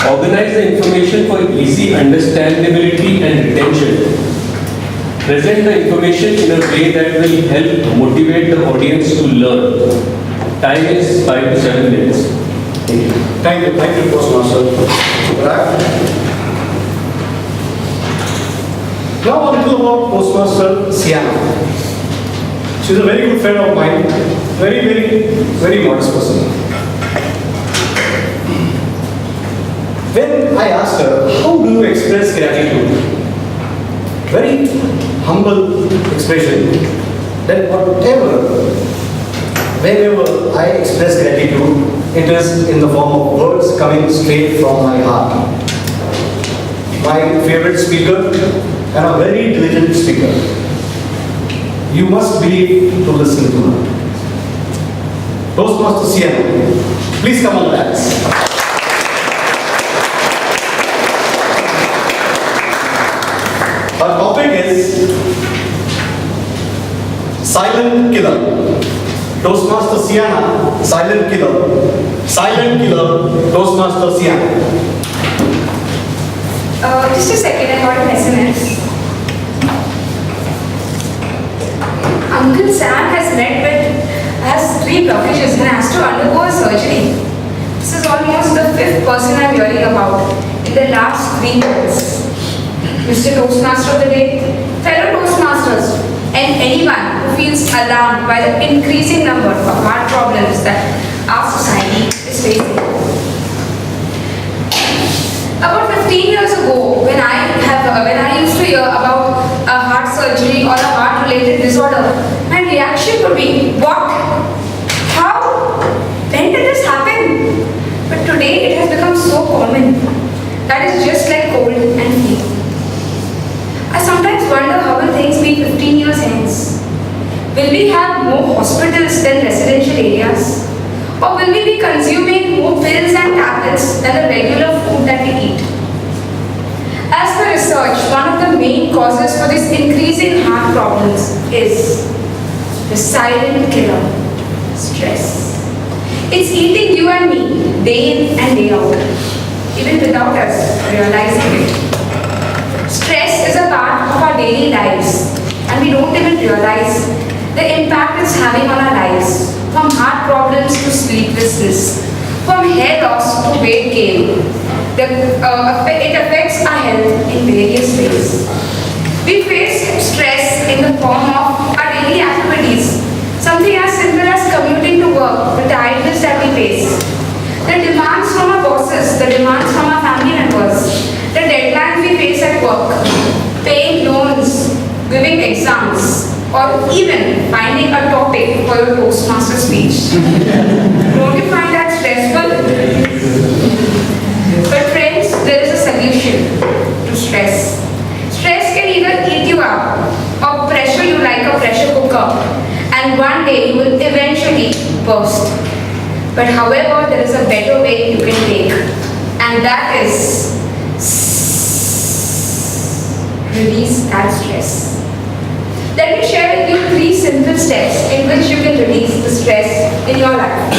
organize the information for easy understandability and retention, present the information in a way that will help motivate the audience to learn. Time is 5 to 7 minutes. Thank you.
Thank you, Toastmaster. Now on to about Toastmaster Sian.
She's a very good friend of mine. Very modest person. When I asked her, how do you express gratitude? Very humble expression. That wherever I express gratitude, it is in the form of words coming straight from my heart. My favorite speaker and a very diligent speaker. You must believe to listen to her. Toastmaster Sienna, please come on, lads. Our topic is silent killer. Toastmaster Sienna, silent killer. Silent killer, Toastmaster Sienna.
Just a second, I got an SMS. Uncle Sam has 3 blockages and has to undergo a surgery. This is almost the 5th person I'm hearing about in the last 3 months. Mr. Toastmaster of the day, fellow Toastmasters, and anyone who feels alarmed by the increasing number of heart problems that our society is facing. About 15 years ago, when I used to hear about a heart surgery or a heart-related disorder, my reaction would be, what? How? When did this happen? But today it has become so common that it's just like cold and fever. I sometimes wonder how will things be 15 years hence. Will we have more hospitals than residential areas? Or will we be consuming more pills and tablets than the regular food that we eat? As per research, one of the main causes for these increasing heart problems is the silent killer, stress. It's eating you and me day in and day out, even without us realizing it. Stress is a part of our daily lives and we don't even realize the impact it's having on our lives, from heart problems to sleeplessness, from hair loss to weight gain. It affects our health in various ways. We face stress in the form of our daily activities, something as simple as commuting to work, the tiredness that we face, the demands from our bosses, the demands from our family members, the deadlines we face at work, paying loans, giving exams, or even finding a topic for your Toastmaster speech. Don't you find that stressful? But friends, there is a solution to stress. Stress can either eat you up or pressure you like a pressure cooker, and one day you will eventually burst. But however, there is a better way you can take, and that is release that stress. Let me share with you 3 simple steps in which you can release the stress in your life.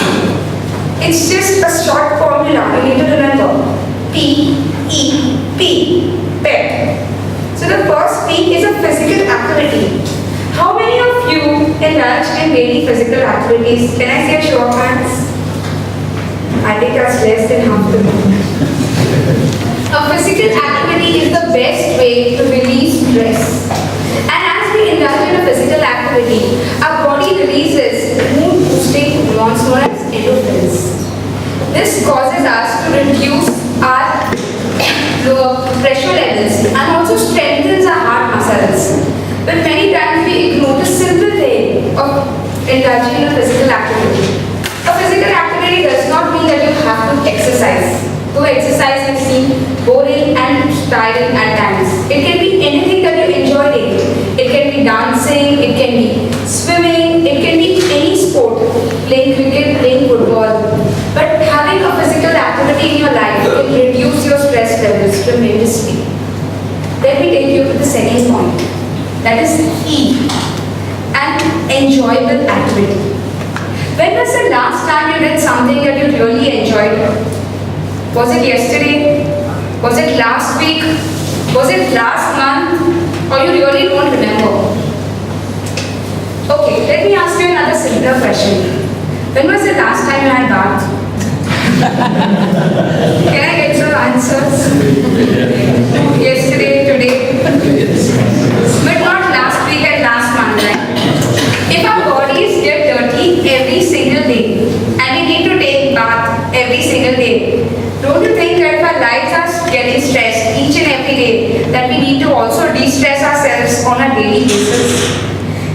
It's just a short formula you need to remember. P-E-P, PEP. So the first P is a physical activity. How many of you indulge in daily physical activities? Can I see a show of hands? I think that's less than half the room. A physical activity is the best way to release stress. And as we indulge in a physical activity, our body releases mood-boosting hormones known as endorphins. This causes us to reduce our pressure levels and also strengthens our heart muscles. But many times we ignore the simple thing of indulging in a physical activity. A physical activity does not mean that you have to exercise. Though exercise may seem boring and tiring at times, it can be anything that you enjoy doing. It can be dancing, it can be swimming, it can be any sport, playing cricket, playing football. But having a physical activity in your life will reduce your stress levels tremendously. Let me take you to the second point. That is E, an enjoyable activity. When was the last time you did something that you really enjoyed? Was it yesterday? Was it last week? Was it last month? Or you really don't remember? Okay, let me ask you another simpler question. When was the last time you had bath? Can I get some answers? Yesterday, today? But not last week and last month, right? If our every single day. Don't you think that if our lives are getting stressed each and every day, that we need to also de-stress ourselves on a daily basis?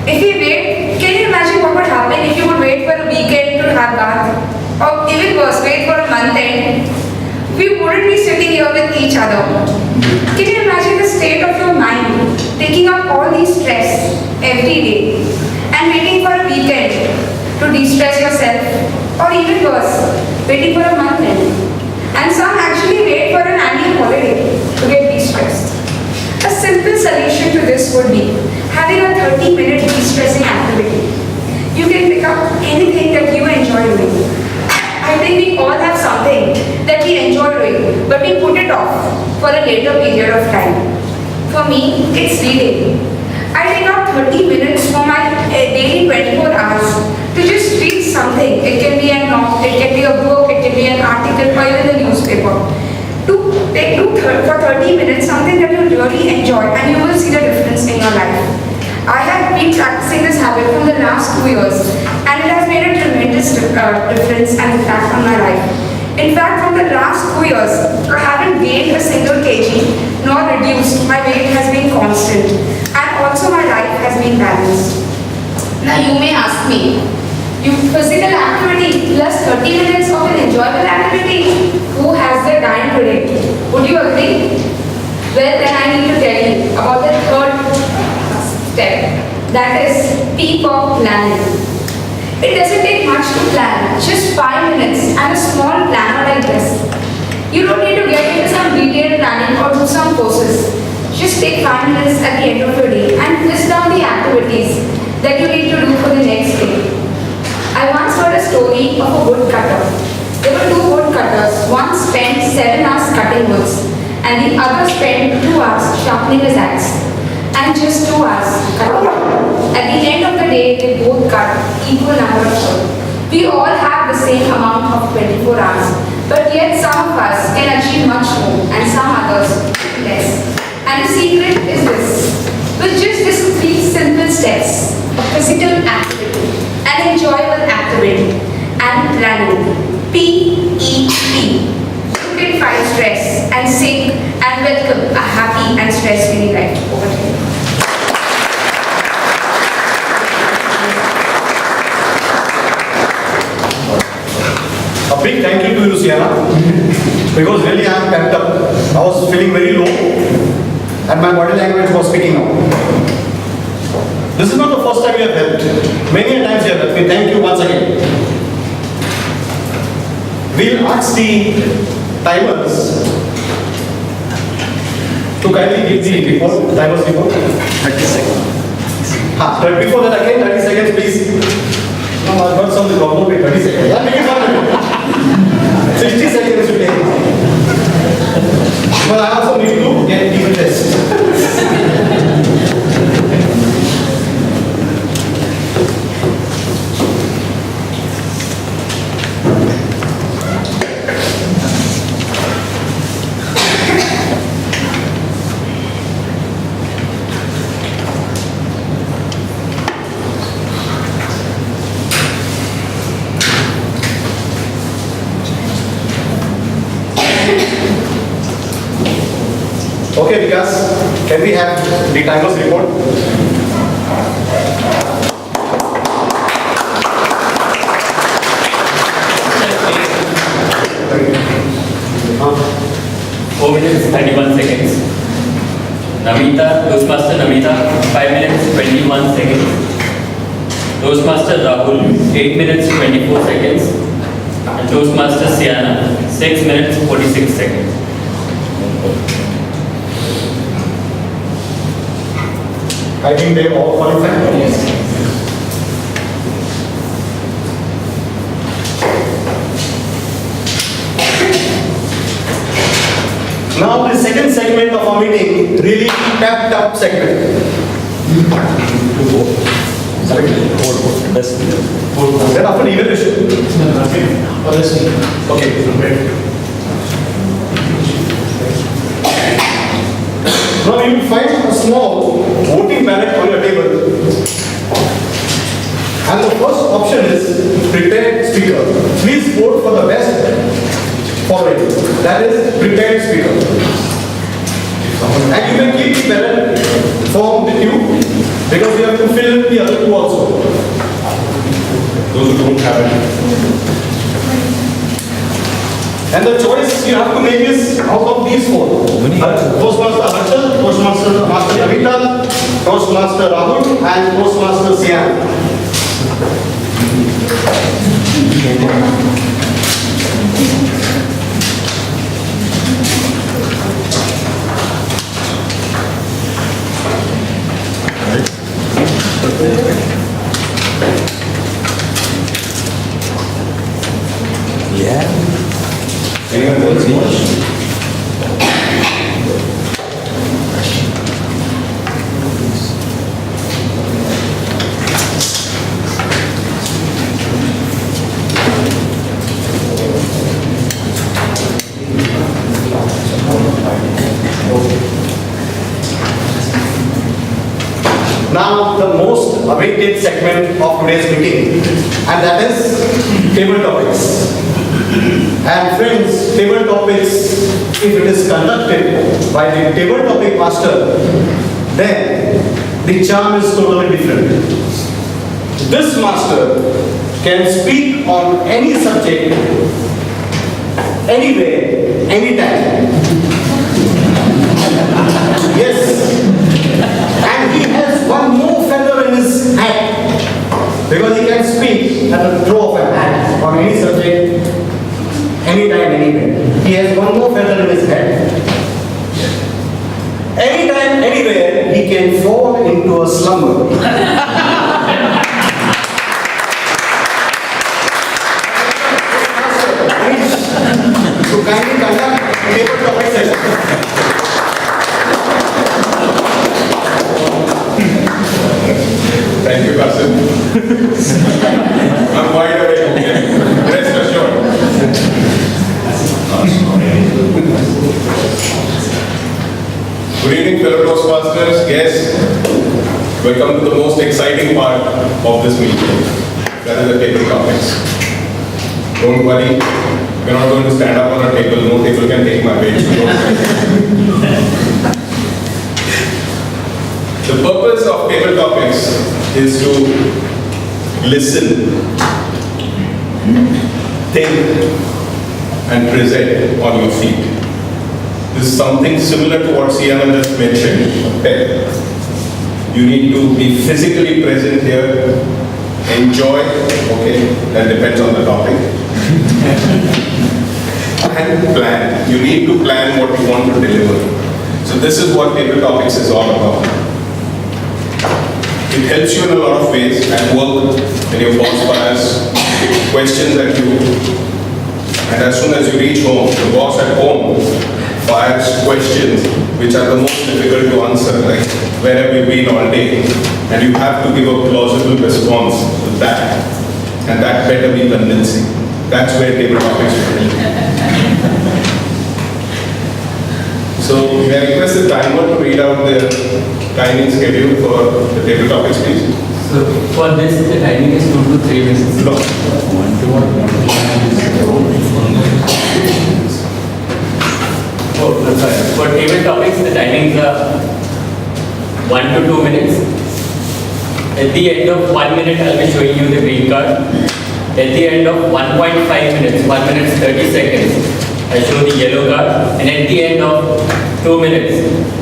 If we wait, can you imagine what would happen if you would wait for a weekend to have bath? Or even worse, wait for a month end? We wouldn't be sitting here with each other. Can you imagine the state of your mind, taking up all these stress every day and waiting for a weekend to de-stress yourself? Or even worse, waiting for a month end. And some actually wait for an annual holiday to get de-stressed. A simple solution to this would be having a 30-minute de-stressing activity. You can pick up anything that you enjoy doing. I think we all have something that we enjoy doing, but we put it off for a later period of time. For me, it's reading. I take out 30 minutes for my daily 24 hours to just read something. It can be a novel, it can be a book, it can be an article, or even a newspaper. To take for 30 minutes something that you really enjoy, and you will see the difference in your life. I have been practicing this habit from the last 2 years, and it has made a tremendous difference and impact on my life. In fact, from the last 2 years, I haven't gained a single kg nor reduced. My weight has been constant, and also my life has been balanced. Now you may ask me, physical activity plus 30 minutes of an enjoyable activity, who has the time today? Would you agree? Well, then I need to tell you about the third step, that is people planning. It doesn't take much to plan, just 5 minutes and a small planner like this. You don't need to get into some detailed planning or do some courses. Just take 5 minutes at the end of your day and list down the activities that you need to do for the next day. I once heard a story of a wood cutter. There were 2 wood cutters. One spent 7 hours cutting woods and the other spent 2 hours sharpening his axe. And just 2 hours cutting. At the end of the day, they both cut equal number of wood. We all have the same amount of 24 hours, but yet some of us can achieve much more and some others less. And the secret is this: with just these 3 simple steps of physical activity, an enjoyable activity, and planning, PEP, you can fight stress and sing and welcome a happy and stress-free life. Over to you.
A big thank you to you, Sienna, because really I am pepped up. I was feeling very low and my body language was picking up. This is not the first time you have helped. Many times you have helped me. Thank you once again. We'll ask the timers to kindly give the report, timers report. 30 seconds. But before that again, 30 seconds please. No, I've got some problem with 30 seconds. Yeah, make it 60 seconds to take. But I also need to get even test. Okay, Vikas, can we have the timers report?
Four minutes, 31 seconds. Namita, Toastmaster Namita, 5 minutes, 21 seconds. Toastmaster Rahul, 8 minutes, 24 seconds. And Toastmaster Sienna, 6 minutes, 46 seconds.
I think they all qualified. Yes. Now the second segment of our meeting, really pepped up segment. Then after evaluation. Okay. Now you will find a small voting ballot on your table. And the first option is prepared speaker. Please vote for the best already. That is prepared speaker. And you can keep the ballot form with you because you have to fill in the other two also. Those who don't have it. And the choice you have to make is out of these four. Toastmaster Harshal, Toastmaster Navita, Toastmaster Rahul, and Toastmaster Sian.
Anyone want to speak?
Now, the most awaited segment of today's meeting, and that is table topics. And friends, table topics, if it is conducted by the table topic master, then the charm is totally different. This master can speak on any subject, anywhere, anytime. Yes. And he has one more feather in his hat because he can speak at the throw of a hat on any subject, anytime, anywhere. He has one more feather in his hat. Anytime, anywhere, he can fall into a slumber. So kindly conduct table topic session.
Thank you, Kasim. I'm wide awake, okay? Rest assured. Good evening, fellow Toastmasters, guests. Welcome to the most exciting part of this meeting. That is the table topics. Don't worry, we're not going to stand up on a table. No table can take my weight. The purpose of table topics is to listen, think, and present on your feet. This is something similar to what Sienna just mentioned. You need to be physically present here, enjoy, okay, that depends on the topic, and plan. You need to plan what you want to deliver. So this is what table topics is all about. It helps you in a lot of ways at work when your boss fires questions at you. And as soon as you reach home, the boss at home fires questions which are the most difficult to answer, like where have you been all day? And you have to give a plausible response to that. And that better be convincing. That's where table topics come. So may I request the timer to read out the timing schedule for the table topics, please?
So for this, the timing is 2 to 3 minutes.
No.
For table topics, the timings are 1 to 2 minutes. At the end of 1 minute, I'll be showing you the green card. At the end of 1.5 minutes, 1 minute 30 seconds, I'll show the yellow card, and at the end of 2 minutes,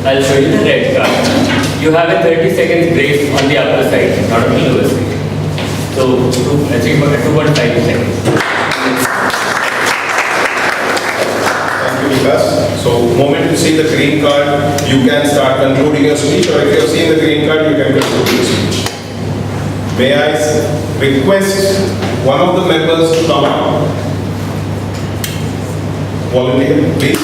I'll show you the red card. You have a 30 seconds grace on the upper side, not on the lower side. So, I think about 2.5 seconds.
Thank you, Vikas. So, moment you see the green card, you can start concluding your speech, or if you have seen the green card, you can conclude your speech. May I request one of the members to come out? Volunteer, please.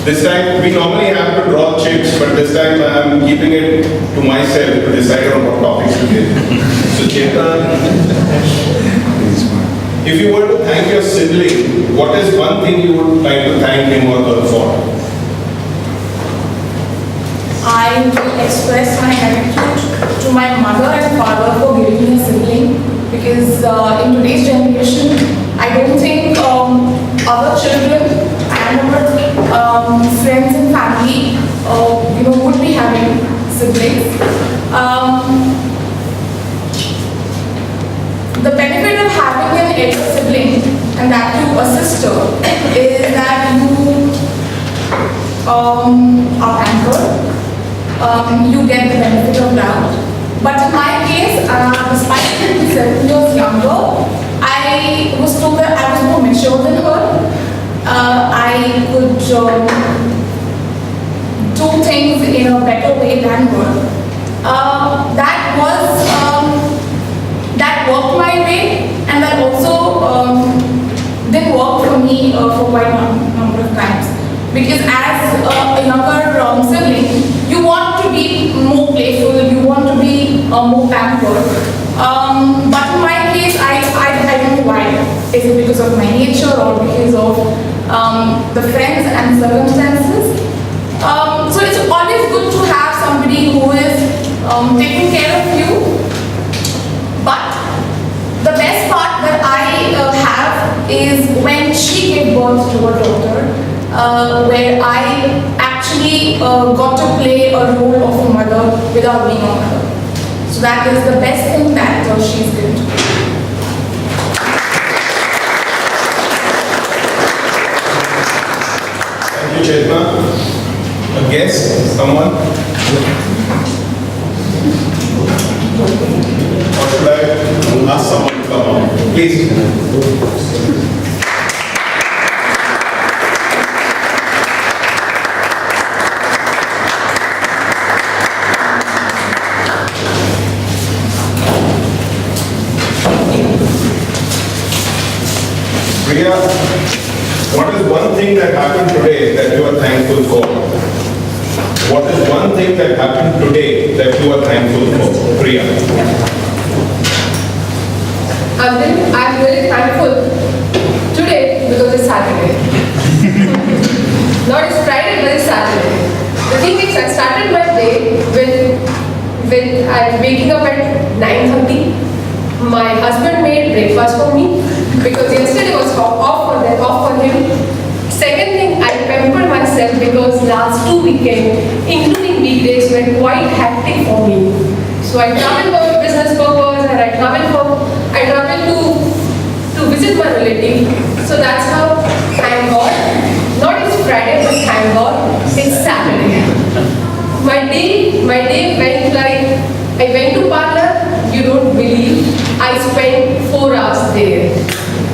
This time, we normally have to draw chips, but this time I am keeping it to myself to decide on what topics to give. So, Chetan, if you were to thank your sibling, what is one thing you would like to thank him or her for?
I will express my gratitude to my mother and father for giving me a sibling, because in today's generation, I don't think our children and our friends and family, would be having siblings. The benefit of having an elder sibling, and that too a sister, is that you are anchored. You get the benefit of doubt. But in my case, despite being 7 years younger, I was told that I was more mature than her. I could do things in a better way than her. That worked my way, and that also didn't work for me for quite a number of times. Because as a younger sibling, you want to be more playful, you want to be more pampered. But in my case, I don't know why. Is it because of my nature or because of the friends and circumstances? So it's always good to have somebody who is taking care of you. But the best part that I have is when she gave birth to her daughter, where I actually got to play a role of a mother without being a mother. So that is the best thing that she's given to me.
Thank you, Chetna. A guest, someone? Or should I ask someone to come on? Please. Priya, what is one thing that happened today that you are thankful for? What is one thing that happened today that you are thankful for? Priya.
I'm really thankful today because it's Saturday. Not it's Friday, but it's Saturday. The thing is, I started my day when I'm waking up at 9:30. My husband made breakfast for me because yesterday was off for him. Second thing, I pampered myself because last 2 weekends, including weekdays, were quite hectic for me. So I traveled for business purpose and I traveled to visit my relative. So that's how, thank God. Not it's Friday, but thank God, it's Saturday. My day went like, I went to parlor, you don't believe, I spent 4 hours there.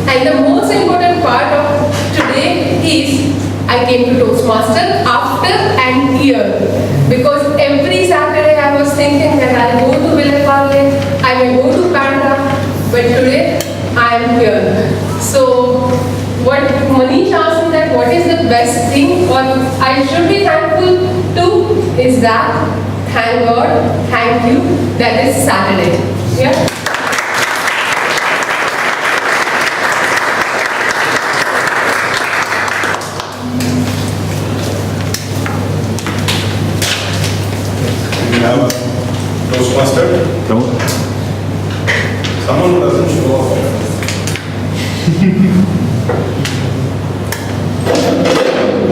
And the most important part of today is I came to Toastmasters after an year. Because every Saturday I was thinking that I'll go to Villeparle, I will go to Panda, but today I am here. So what Manish asked me that what is the best thing or I should be thankful to is that thank God, thank you, that is Saturday. Yeah?
Toastmaster?
No.
Someone who doesn't show up.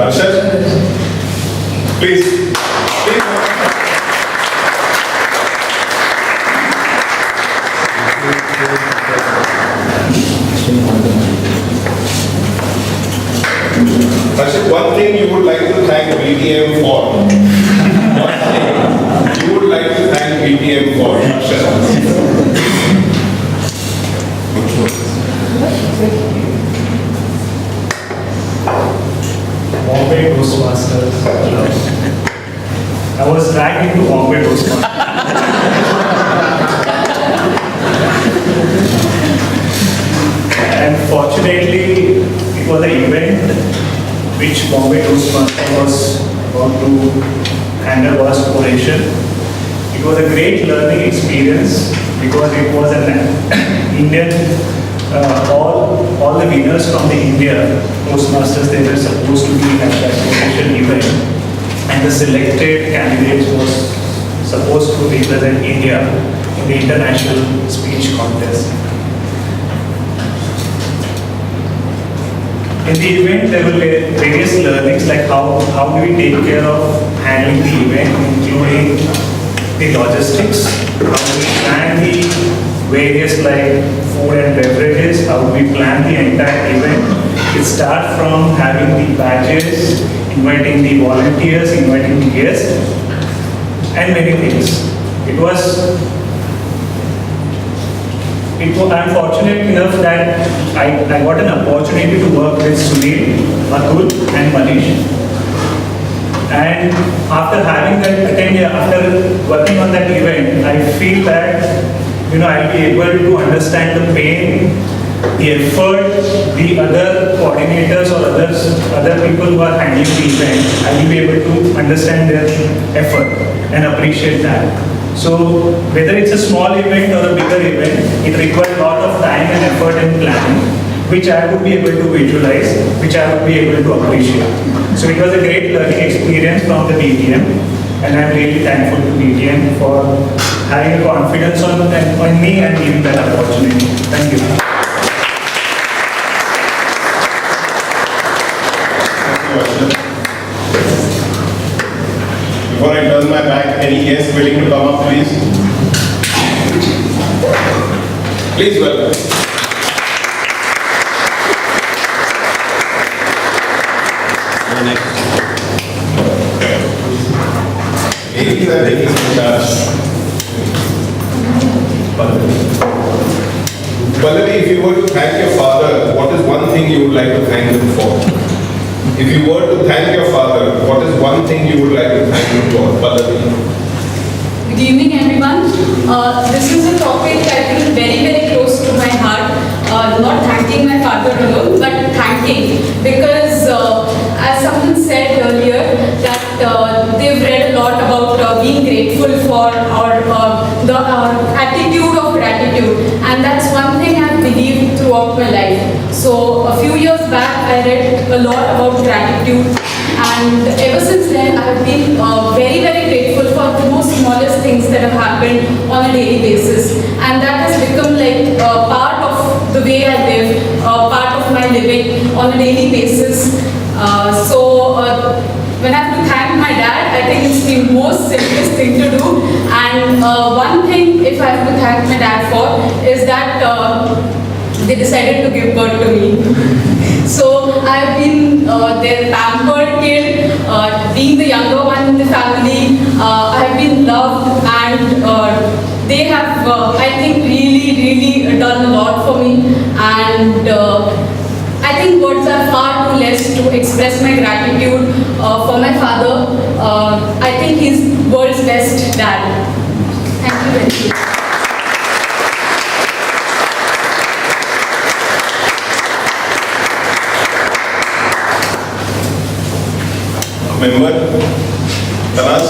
Arshad? Please. Arshad, one thing you would like to thank BTM for. One thing you would like to thank BTM for, Arshad.
Bombay Toastmasters. I was dragged into Bombay Toastmasters. And fortunately, it was an event which Bombay Toastmasters was about to handle vast operation. It was a great learning experience because it was an Indian, all the winners from the India Toastmasters, they were supposed to be at that operation event, and the selected candidates supposed to represent India in the international speech contest. In the event, there will be various learnings like how do we take care of handling the event, including the logistics, how do we plan the various like food and beverages, how do we plan the entire event. It starts from having the badges, inviting the volunteers, inviting the guests, and many things. I'm fortunate enough that I got an opportunity to work with Sunil, Atul and Manish. And after having that after working on that event, I feel that I'll be able to understand the pain, the effort, the other coordinators or other people who are handling the event. I will be able to understand their effort and appreciate that. So whether it's a small event or a bigger event, it requires a lot of time and effort and planning, which I would be able to visualize, which I would be able to appreciate. So it was a great learning experience from the DTM, and I'm really thankful to DTM for having a confidence on me and giving that opportunity. Thank you.
Before I turn my back, any guests willing to come up, please? Please welcome. Ladies and ladies in charge. Pallavi, if you were to thank your father, what is one thing you would like to thank him for? If you were to thank your father, what is one thing you would like to thank him for? Pallavi.
Good evening, everyone. This is a topic I feel very, very close to my heart. Not thanking my father alone, but thanking, because as someone said earlier, that they've read a lot about being grateful for the attitude of gratitude, and that's one thing I've believed throughout my life. So a few years back, I read a lot about gratitude, and ever since then, I've been very, very grateful for the most smallest things that have happened on a daily basis, and that has become like part of the way I live, part of my living on a daily basis. When I have to thank my dad, I think it's the most simplest thing to do. And one thing, if I have to thank my dad for, is that they decided to give birth to me. So I've been their pampered kid, being the younger one in the family. I've been loved, and they have, I think, really done a lot for me. And I think words are far too less to express my gratitude for my father. I think he's world's best dad. Thank you very much.
Member, Tanas.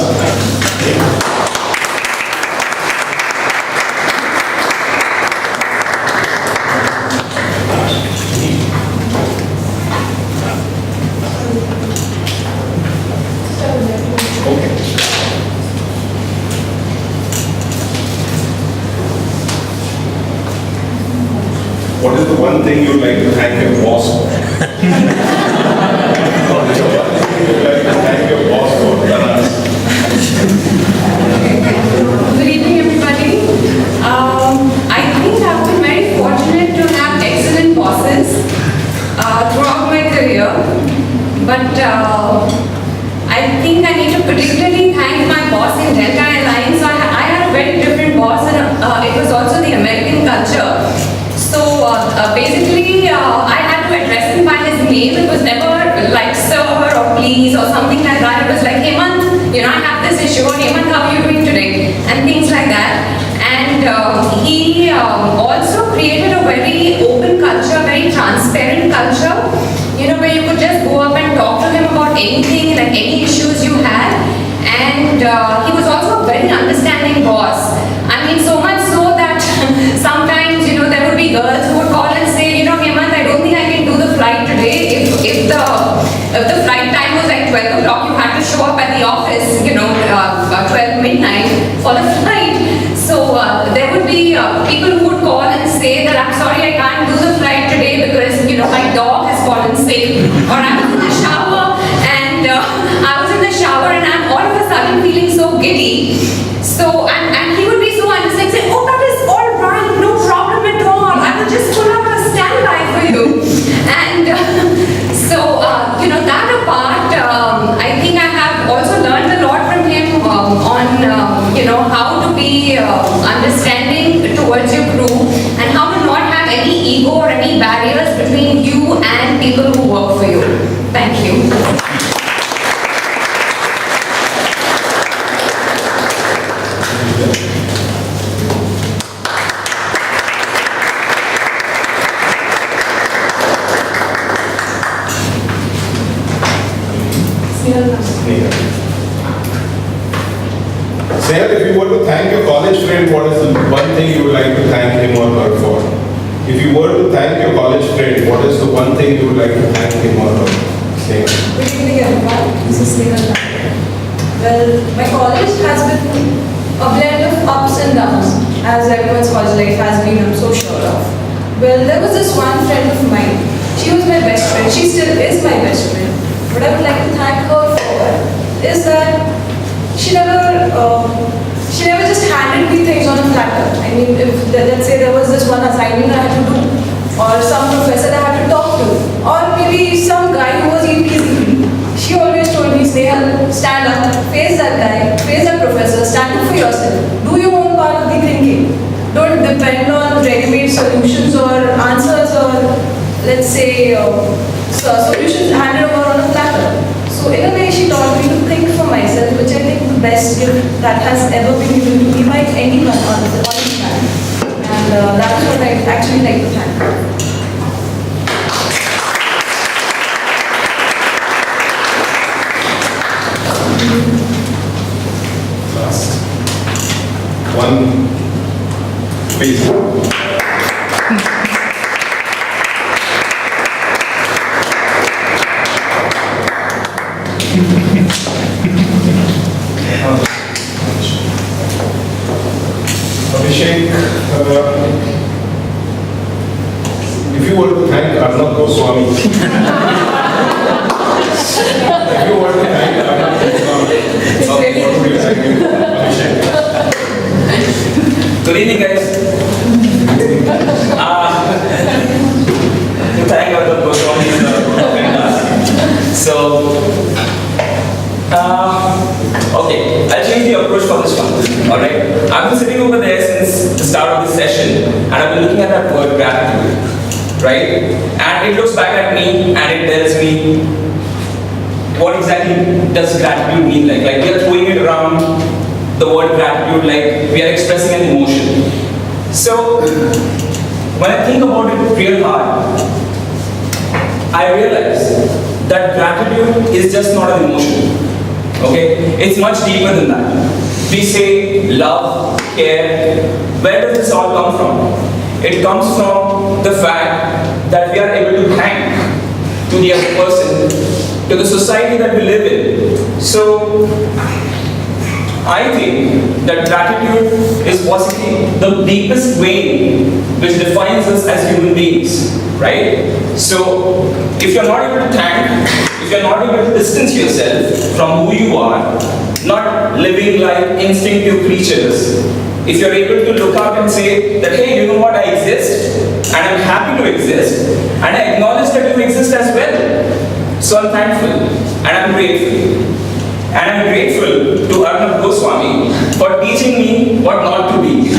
What is the one thing you'd like to thank your boss for? What is the one thing you'd like to thank your boss for?
Good evening, everybody. I think I've been very fortunate to have excellent bosses throughout my career. But I think I need to particularly thank my boss in Delta Airlines. So I had a very different boss, and it was also the American culture. So basically, I had to address him by his name. It was never like sir or please or something like that. It was like, Hemant, I have this issue, or Hemant, how are you doing today? And things like that. And he also created a very open culture, very transparent culture, where you could just go up and talk to him about anything, like any issues you had. And he was also a very understanding boss. I mean, so much so that sometimes, there would be girls who would call and say, Hemant, I don't think I can do the flight today. If the flight time was like 12 o'clock, you had to show up at the office, 12 midnight.
Sneha, if you were to thank your college friend, what is the one thing you would like to thank him or her for? If you were to thank your college friend, what is the one thing you would like to thank him or her? Sneha.
Good evening, everyone. This is Sneha. Well, my college has been a blend of ups and downs, as everyone's college life has been, I'm so sure of. Well, there was this one friend of mine. She was my best friend. She still is my best friend. What I would like to thank her for is that she never just handed me things on a platter. I mean, if let's say there was this one assignment I had to do, or some professor that I had to talk to, or maybe some guy who was easy. She always told me, Sneha, stand up, face that guy, face that professor, stand up for yourself. Do your own part of the thinking. Don't depend on ready-made solutions or answers or, let's say, solutions handed over on a platter. So in a way, she taught me to think for myself, which I think the best gift that has ever been given to me by anyone on this planet. And that is what I actually like to thank her.
Last. One, please. Abhishek, if you were to thank Arnab Goswami, if you were to thank Arnab Goswami, what would you thank him? Abhishek.
Good evening, guys. To thank Arnab Goswami is fantastic. So, okay, I'll change the approach for this one. Alright? I've been sitting over there since the start of this session and I've been looking at that word gratitude. Right? And it looks back at me and it tells me what exactly does gratitude mean like. Like we are throwing it around the word gratitude like we are expressing an emotion. So when I think about it real hard, I realize that gratitude is just not an emotion. Okay? It's much deeper than that. We say love, care. Where does this all come from? It comes from the fact that we are able to thank to the other person, to the society that we live in. So, I think that gratitude is possibly the deepest vein which defines us as human beings, right? So, if you're not able to thank, if you're not able to distance yourself from who you are, not living like instinctive creatures, if you're able to look up and say that, hey, you know what, I exist, and I'm happy to exist, and I acknowledge that you exist as well. So I'm thankful, and I'm grateful. And I'm grateful to Arnab Goswami for teaching me what not to be.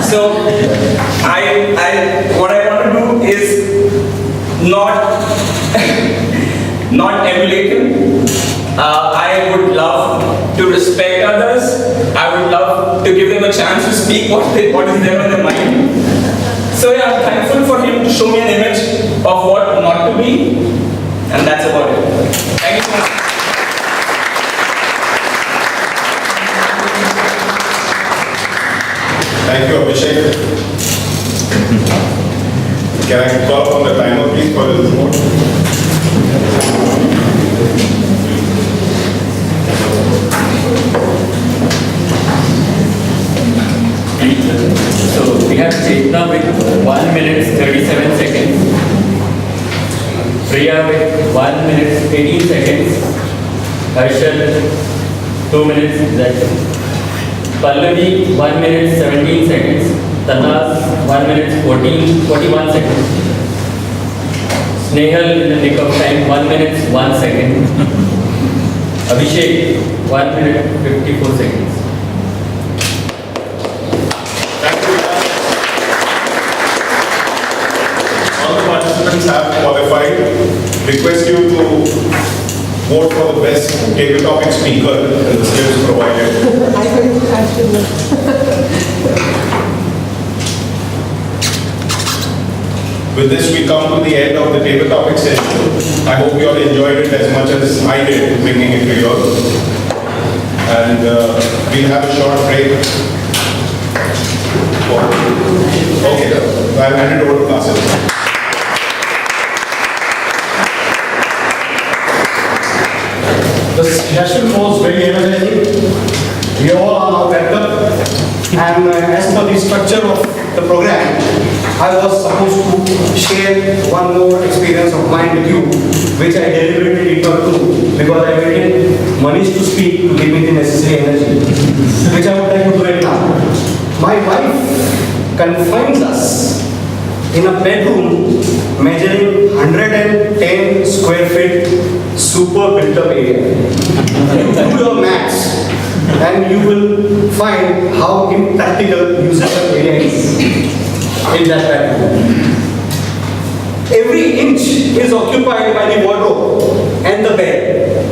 So, what I want to do is not emulate him. I would love to respect others. I would love to give them a chance to speak what is there on their mind. So yeah, I'm thankful for him to show me an image of what not to be, and that's about it. Thank you so much.
Thank you, Abhishek. Can I call on the timer, please, for the report?
So we have Chetna with 1 minute 37 seconds. Priya with 1 minute 18 seconds. Harshal 2 minutes exactly. Pallavi 1 minute 17 seconds. Tanas 1 minute 41 seconds. Snehal in the nick of time 1 minute 1 second. Abhishek 1 minute 54 seconds.
All the participants have qualified. Request you to vote for the best table topic speaker and the slips provided. With this, we come to the end of the table topic session. I hope you all enjoyed it as much as I did bringing it to you all. and we'll have a short break. Okay, I'll hand it over to classes.
The session was very energizing. We all are now welcome. And as per the structure of the program, I was supposed to share one more experience of mine with you, which I deliberately did not do because I waited Manish to speak to give me the necessary energy, which I would like to do it now. My wife confines us in a bedroom measuring 110 square feet super built up area. Do your maths and you will find how impractical usable area is in that bedroom. Every inch is occupied by the wardrobe and the bed.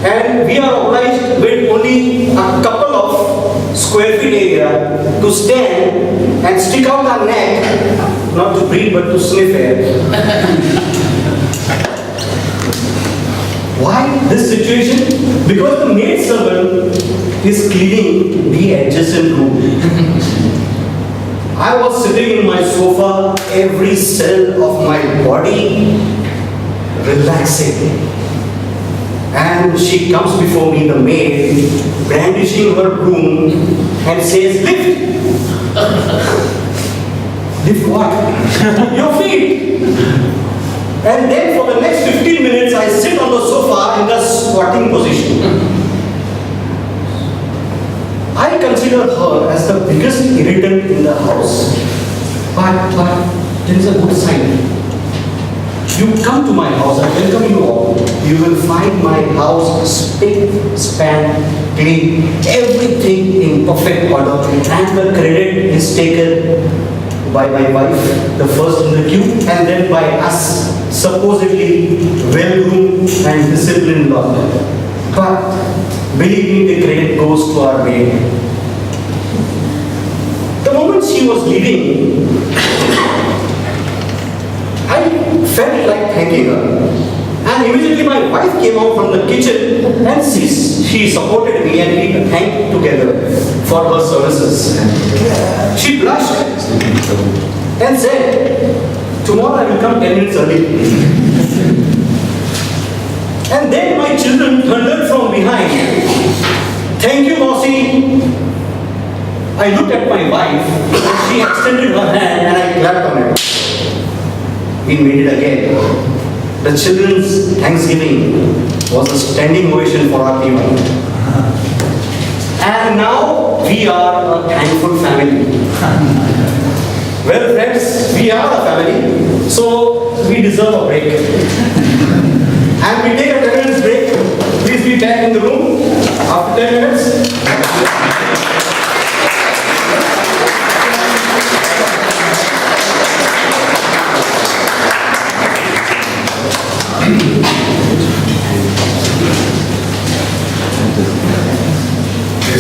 And we are obliged with only a couple of square feet area to stand and stick out our neck, not to breathe but to sniff air. Why this situation? Because the maid servant is cleaning the adjacent room. I was sitting in my sofa, every cell of my body relaxing. And she comes before me, the maid, brandishing her broom and says, lift! Lift what? Your feet! And then for the next 15 minutes, I sit on the sofa in the squatting position. I consider her as the biggest irritant in the house. But there is a good sign. You come to my house, I welcome you all. You will find my house spick, span, clean, everything in perfect order. And the credit is taken by my wife, the first in the queue, and then by us, supposedly well-groomed and disciplined lot. But believe me, the credit goes to our maid. The moment she was leaving, I felt like thanking her. And immediately my wife came out from the kitchen and she supported me and we thanked together for her services. She blushed and said, tomorrow I will come 10 minutes early. And then my children thundered from behind. Thank you, Mossy. I looked at my wife and she extended her hand and I clapped on it. We made it again. The children's Thanksgiving was a standing ovation for our people. And now we are a thankful family. Well, friends, we are a family, so we deserve a break. And we take a 10 minutes break. Please be back in the room after 10 minutes.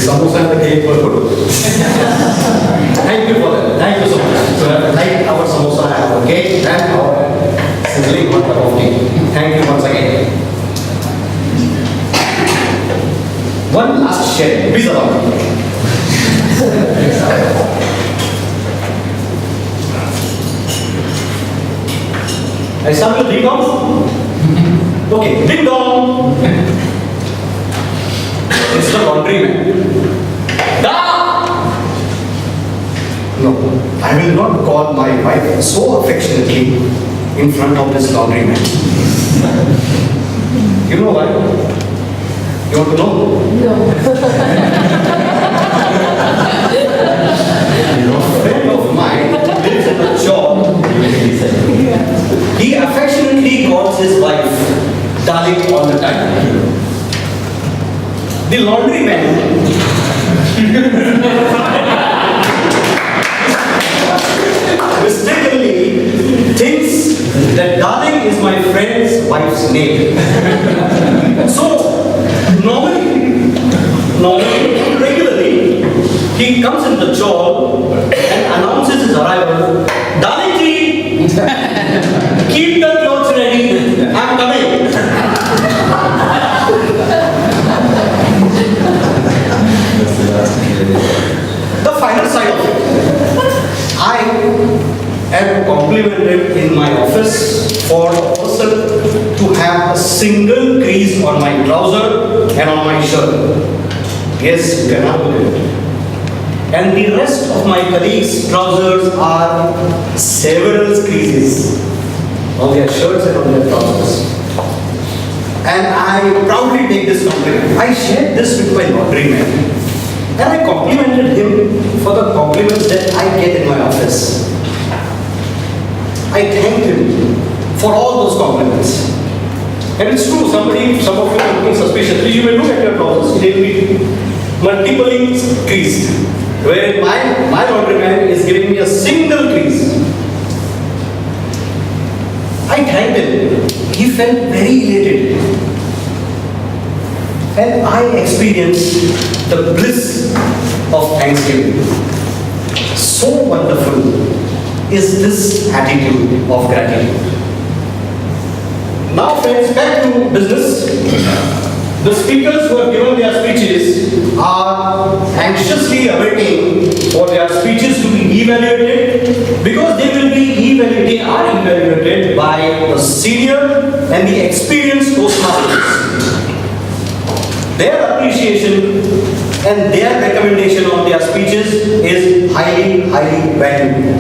Samosa and the cake were good. Thank you for that. Thank you so much. So I like our samosa and our cake and our sizzling hot cup of tea. Thank you once again. One last share. Please allow me. I start with ding dong. Okay, ding dong. It's the laundryman. Da! No, I will not call my wife so affectionately in front of this laundryman. You know why? You want to know? No. A friend of mine lives in a job. He affectionately calls his wife darling all the time. The laundryman mistakenly thinks that darling is my friend's wife's name. So, normally, regularly, he comes in the job and announces his arrival. Darling ji, keep the clothes ready, I'm coming. my trouser and on my shirt. Yes, you cannot believe it. And the rest of my colleagues' trousers are several creases on their shirts and on their trousers. And I proudly take this compliment. I shared this with my laundryman. And I complimented him for the compliments that I get in my office. I thanked him for all those compliments. And it's true, some of you are looking suspiciously, you may look at your trousers, they will be multiply creased. Wherein my laundryman is giving me a single crease. I thanked him. He felt very elated. And I experienced the bliss of Thanksgiving. So wonderful is this attitude of gratitude. Now friends, back to business. The speakers who have given their speeches are anxiously awaiting for their speeches to be evaluated because they are evaluated by the senior and the experienced Toastmasters. Their appreciation and their recommendation on their speeches is highly valued.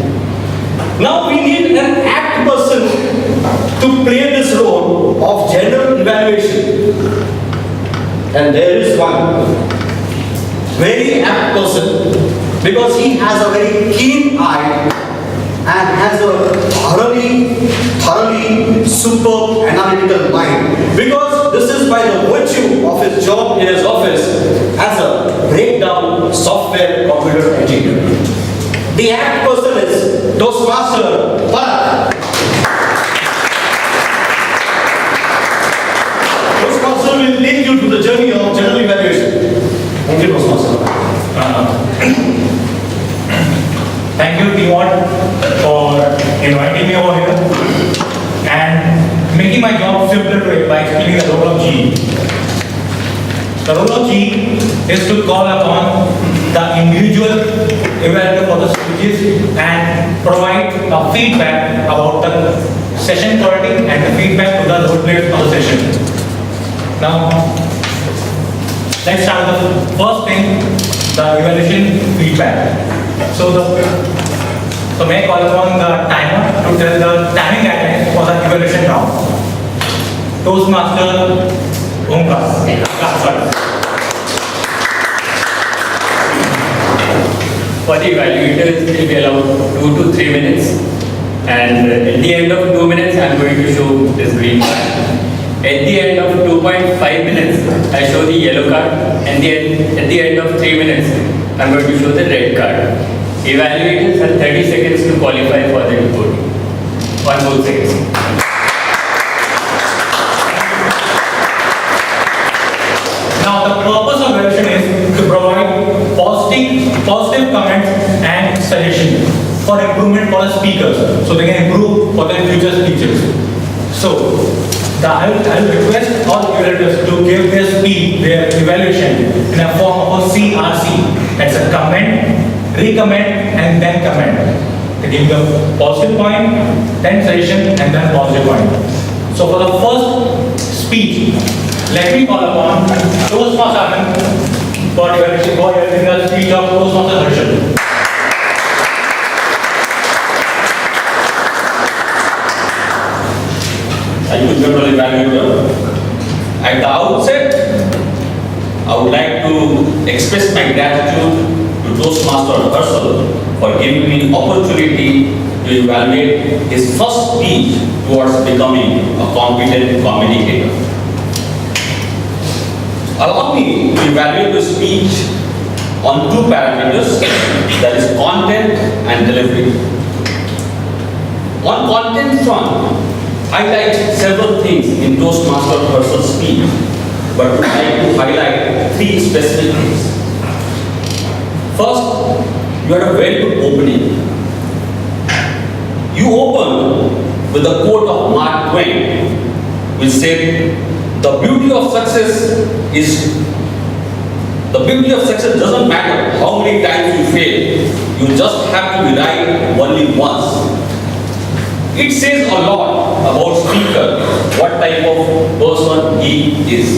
Now we need an apt person to play this role of general evaluation. And there is one very apt person because he has a very keen eye and has a thoroughly superb analytical mind. Because this is by the virtue of his job in his office as a breakdown software computer engineer. The apt person is Toastmaster Bharat. Toastmaster will take you to the journey of general evaluation. Thank you, Toastmaster.
Thank you, T1, for inviting me over here and making my job simpler by explaining the role of G. The role of G is to call upon the individual evaluator for the speeches and provide a feedback about the session quality and the feedback to the role players for the session. Now, let's start with the first thing, the evaluation feedback. So may I call upon the timer to tell the timing guidelines for the evaluation round. Toastmaster Omkar.
For the evaluators, they will be allowed 2 to 3 minutes. And at the end of 2 minutes, I am going to show this green card. At the end of 2.5 minutes, I show the yellow card. And at the end of 3 minutes, I am going to show the red card. Evaluators have 30 seconds to qualify for the report. 1 more second.
Now the purpose of evaluation is to provide positive comments and suggestions for improvement for the speakers, so they can improve for their future speeches. So I will request all evaluators to give their speech, their evaluation in a form of a CRC. That's a comment, recommend, and then comment. They give the positive point, then suggestion, and then positive point. So for the first speech, let me call upon Toastmaster for evaluation for the speech of Toastmaster Harshal.
Thank you, General Evaluator. At the outset, I would like to express my gratitude to Toastmaster Harshal for giving me an opportunity to evaluate his first speech towards becoming a competent communicator. Allow me to evaluate the speech on 2 parameters, that is content and delivery. On content front, I like several things in Toastmaster Harshal's speech, but would like to highlight 3 specific things. First, you had a very good opening. You opened with a quote of Mark Twain, which said, the beauty of success doesn't matter how many times you fail, you just have to be right only once. It says a lot about speaker, what type of person he is.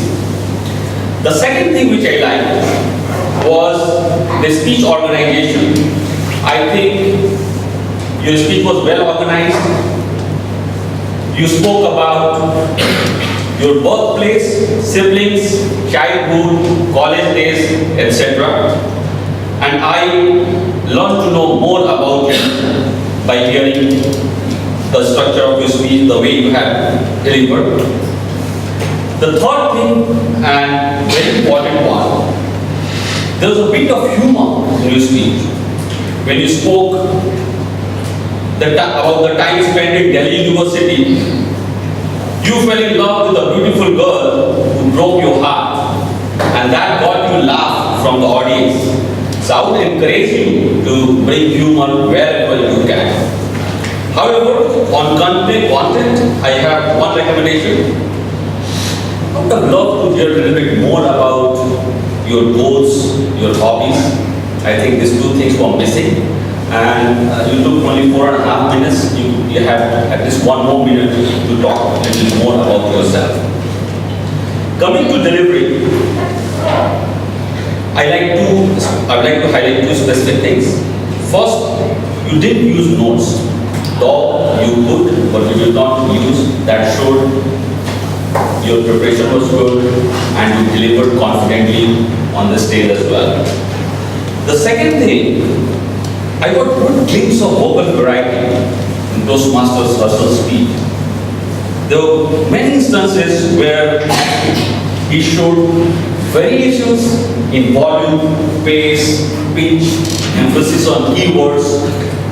The second thing which I liked was the speech organization. I think your speech was well organized. You spoke about your birthplace, siblings, childhood, college days, etc. And I learned to know more about you by hearing the structure of your speech, the way you have delivered. The third thing, and very important one, there was a bit of humor in your speech. When you spoke about the time spent in Delhi University, you fell in love with a beautiful girl who broke your heart, and that got you laugh from the audience. So I would encourage you to bring humor wherever you can. However, on content, I have one recommendation. I would have loved to hear a little bit more about your goals, your hobbies. I think these two things were missing. And you took only 4.5 minutes. You have at least 1 more minute to talk a little more about yourself. Coming to delivery, I would like to highlight 2 specific things. First, you didn't use notes. Though you could, but you did not use. That showed your preparation was good and you delivered confidently on the stage as well. The second thing, I got a good glimpse of vocal variety in Toastmasters hustle speed. There were many instances where he showed variations in volume, pace, pitch, emphasis on keywords.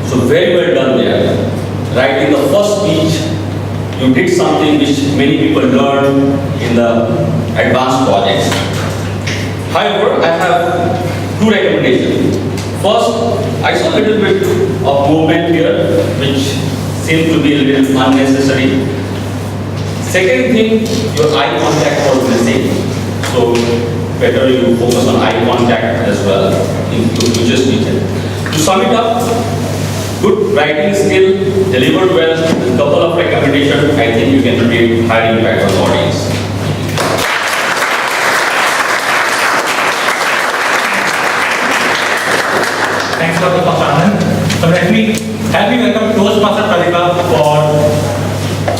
So very well done there. Right in the first speech, you did something which many people learn in the advanced projects. However, I have 2 recommendations. First, I saw a little bit of movement here, which seemed to be a little unnecessary. Second thing, your eye contact was missing. So better you focus on eye contact as well in your future speeches. To sum it up, good writing skill, delivered well, a couple of recommendations, I think you can create high impact on the audience.
Thanks a lot, Dr. Anand. So let me welcome Toastmaster Kalika for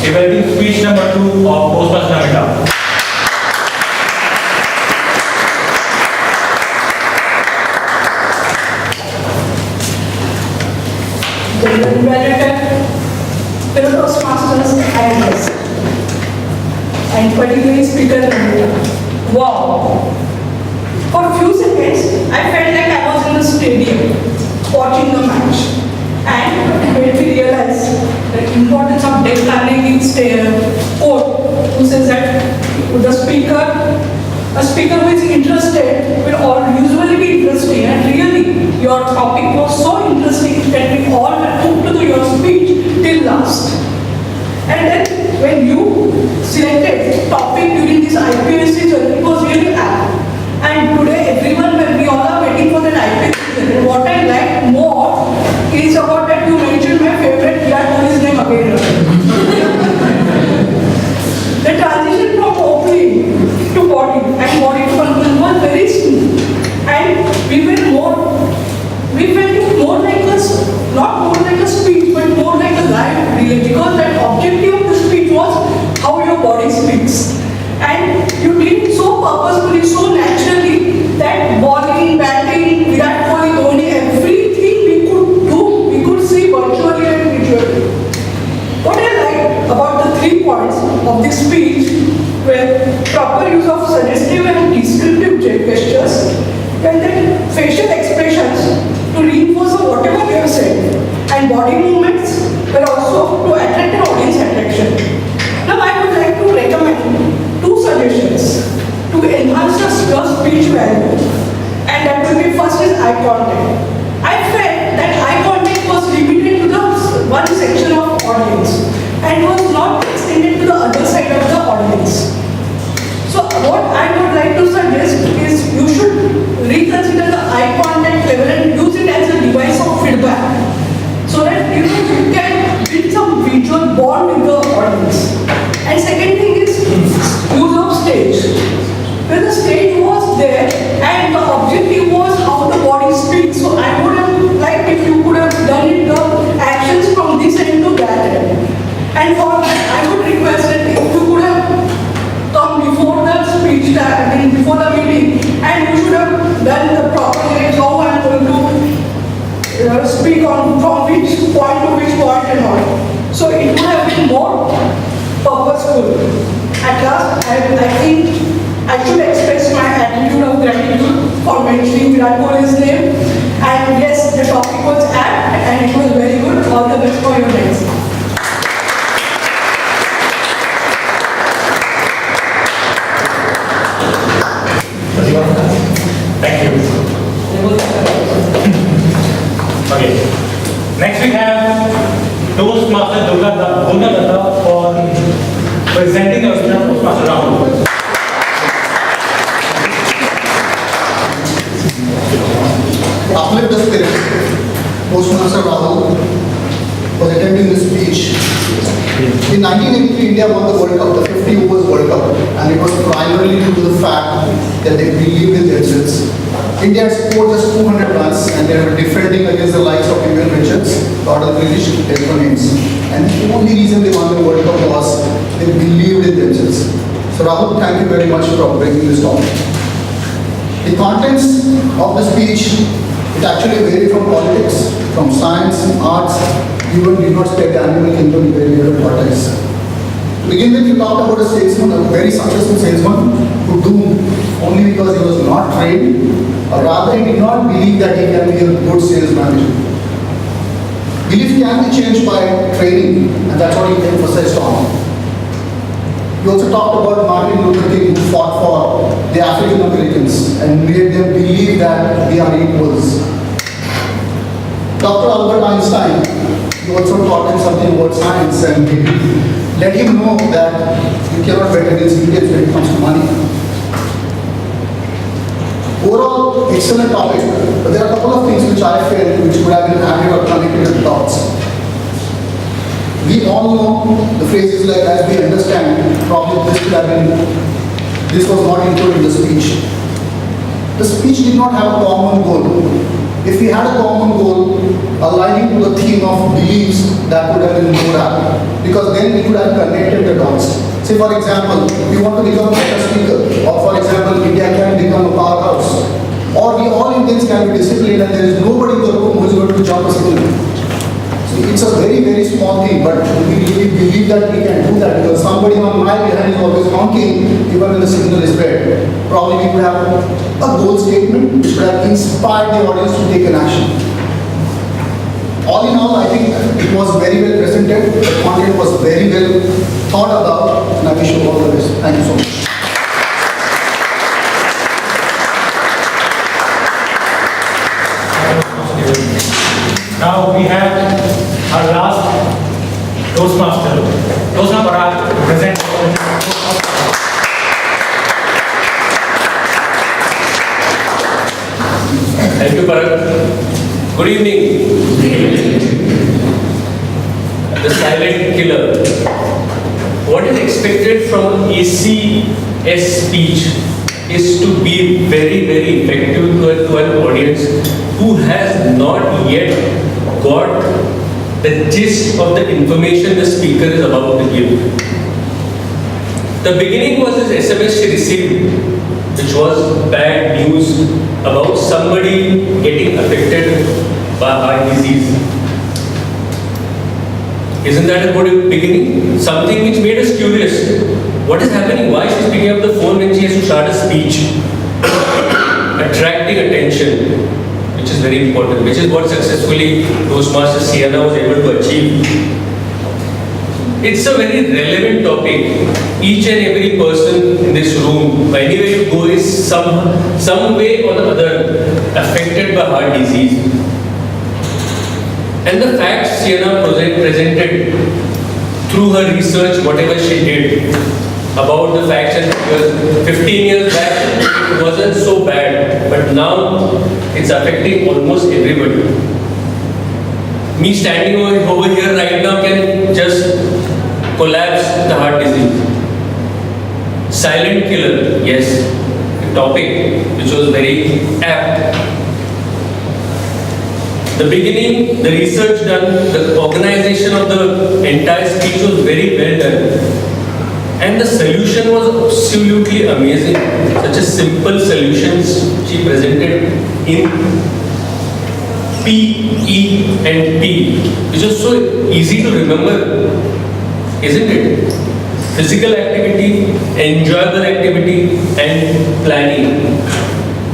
evaluating speech number 2 of Toastmaster Namita.
Fellow Toastmasters and guests, and particularly Speaker Namita. Wow! For a few seconds, I felt like I was in the stadium watching the match, and made me realize the importance of Dale Carnegie's quote, who says that a speaker who is interested will usually be interesting, and really your topic was so interesting that we all were hooked to your speech till last. And then when you selected topic during this IPS season, it was really apt. And today everyone, when we all are waiting for that IPS season, and what I like more is about that you mentioned my favorite his name again. The transition from opening to body and body to conclusion was very smooth. And we felt it more like not more like a speech, but more like a live relay, because that objective of the speech was how your body speaks. And you did it so purposefully, so naturally, that bowling, batting, Virat Kohli, Dhoni, everything we could do, we could see virtually and visually. What I liked about the 3 points of this speech were proper use of suggestive and descriptive gestures, and then facial expressions to reinforce whatever you have said, and body movements were also to attract an audience attraction. Now I would like to recommend 2 suggestions to enhance your speech value, and that will be first is eye contact. I felt that eye contact was limited to the one section of audience and was not extended to the other side of the audience. So what I would like to suggest is you should reconsider the eye contact level and use it as a device of feedback, so that you can build some visual bond with the audience. And second thing is use of stage. When the stage was from which point to which point and all. So it would have been more purposeful. At last, I think I should express my attitude of gratitude for mentioning Virat Kohli's name. And yes, the topic was apt and it was very good. All the best for your next.
Thank you. Okay. Next we have Toastmaster Durga for presenting the Toastmaster round.
Uplift the spirit. Toastmaster Rahul was attending this speech. In 1983, India won the World Cup, the 50 overs World Cup, and it was primarily due to the fact that they believed in themselves. India had scored just 200 runs, and they were defending against the likes of Vivian Richards, Gordon British opponents. And the only reason they won the World Cup was they believed in themselves. So Rahul, thank you very much for bringing this topic. The contents of the speech, it actually varied from politics, from science, arts, even did not spare the animal kingdom where we were tortoise. To begin with, you talked about a salesman, a very successful salesman, who doomed only because he was not trained, or rather he did not believe that he can be a good sales manager. Belief can be changed by training, and that's what he emphasized on. You also talked about Martin Luther King, who fought for the African Americans and made them believe that we are equals. Dr. Albert Einstein, you also taught him something about science and let him know that you cannot bet against Indians when it comes to money. Overall, excellent topic, but there are a couple of things which I felt which could have been added or connected the dots. We all know the phrases like as we understand, probably this was not included in the speech. The speech did not have a common goal. If we had a common goal aligning to the theme of beliefs, that would have been more apt, because then we could have connected the dots. Say for example, we want to become a better speaker, or for example, India can become a powerhouse, or we all Indians can be disciplined and there is nobody in the room who is going to jump a signal. It's a very, very small thing, but we really believe that we can do that because somebody on my behind is always honking even when the signal is red. Probably we could have a goal statement which would have inspired the audience to take an action. All in all, I think it was very well presented, the content was very well thought about, and I wish you all the best. Thank you so much.
Now we have our last Toastmaster, Toastmaster Parag, to present.
Thank you, Parag. Good evening. The silent killer. What is expected from ACS speech is to be very, very effective to an audience who has not yet got the gist of the information the speaker is about to give. The beginning was this SMS she received, which was bad news about somebody getting affected by heart disease. Isn't that a good beginning? Something which made us curious. What is happening? Why she's picking up the phone when she has to start a speech? Attracting attention, which is very important, which is what successfully Toastmaster Sienna was able to achieve. It's a very relevant topic. Each and every person in this room, anywhere you go, is some way or the other affected by heart disease. And the facts Sienna presented through her research, whatever she did, about the facts and figures, 15 years back, it wasn't so bad, but now it's affecting almost everybody. Me standing over here right now can just collapse the heart disease. Silent killer, yes, a topic which was very apt. The beginning, the research done, the organization of the entire speech was very well done. And the solution was absolutely amazing. Such a simple solutions she presented in P, E and P, which is so easy to remember, isn't it? Physical activity, enjoyable activity and planning.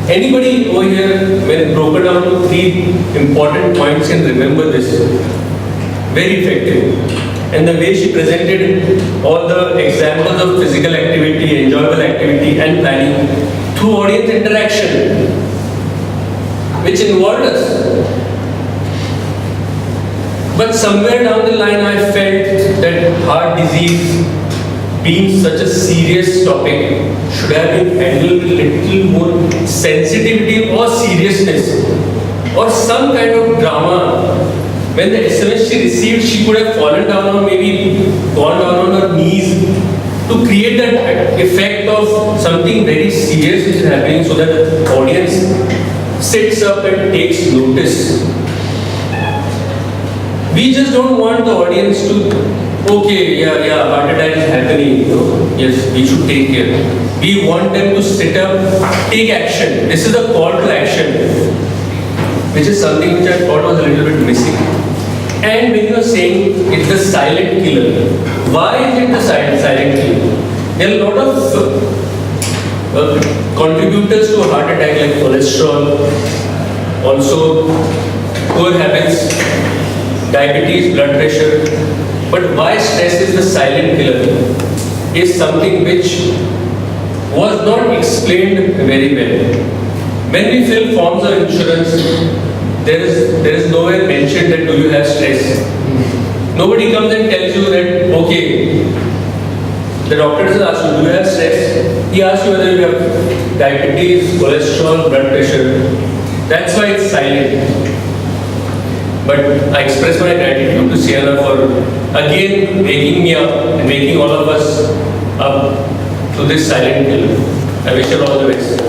Anybody over here, when broken down to 3 important points, can remember this. Very effective. And the way she presented all the examples of physical activity, enjoyable activity and planning through audience interaction, which involved us. But somewhere down the line I felt that heart disease, being such a serious topic, should have been handled with little more sensitivity or seriousness or some kind of drama. When the SMS she received, she could have fallen down or maybe gone down on her knees to create that effect of something very serious is happening so that the audience sits up and takes notice. We just don't want the audience to, okay, yeah, heart attack is happening, yes, we should take care. We want them to sit up, take action. This is a call to action, which is something which I thought was a little bit missing. And when you are saying it's the silent killer, why is it the silent killer? There are a lot of contributors to a heart attack like cholesterol, also poor habits, diabetes, blood pressure. But why stress is the silent killer is something which was not explained very well. When we fill forms of insurance, there is nowhere mentioned that do you have stress. Nobody comes and tells you that, okay, the doctor doesn't ask you, do you have stress? He asks you whether you have diabetes, cholesterol, blood pressure. That's why it's silent. But I express my gratitude to Sierra for again waking me up and waking all of us up to this silent killer. I wish you all the best.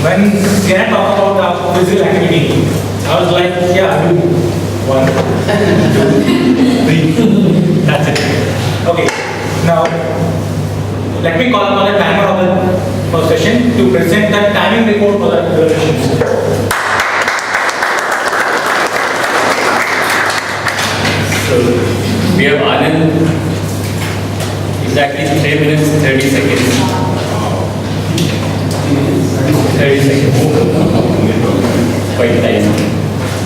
When Sierra talked about physical activity, I was like, yeah, I do 1, 2, 3. That's it. Okay. Now, let me call upon the timer of the first session to present the timing report for the evaluations.
So, we have Anand, exactly 3 minutes 30 seconds. 30 seconds. Quite nice.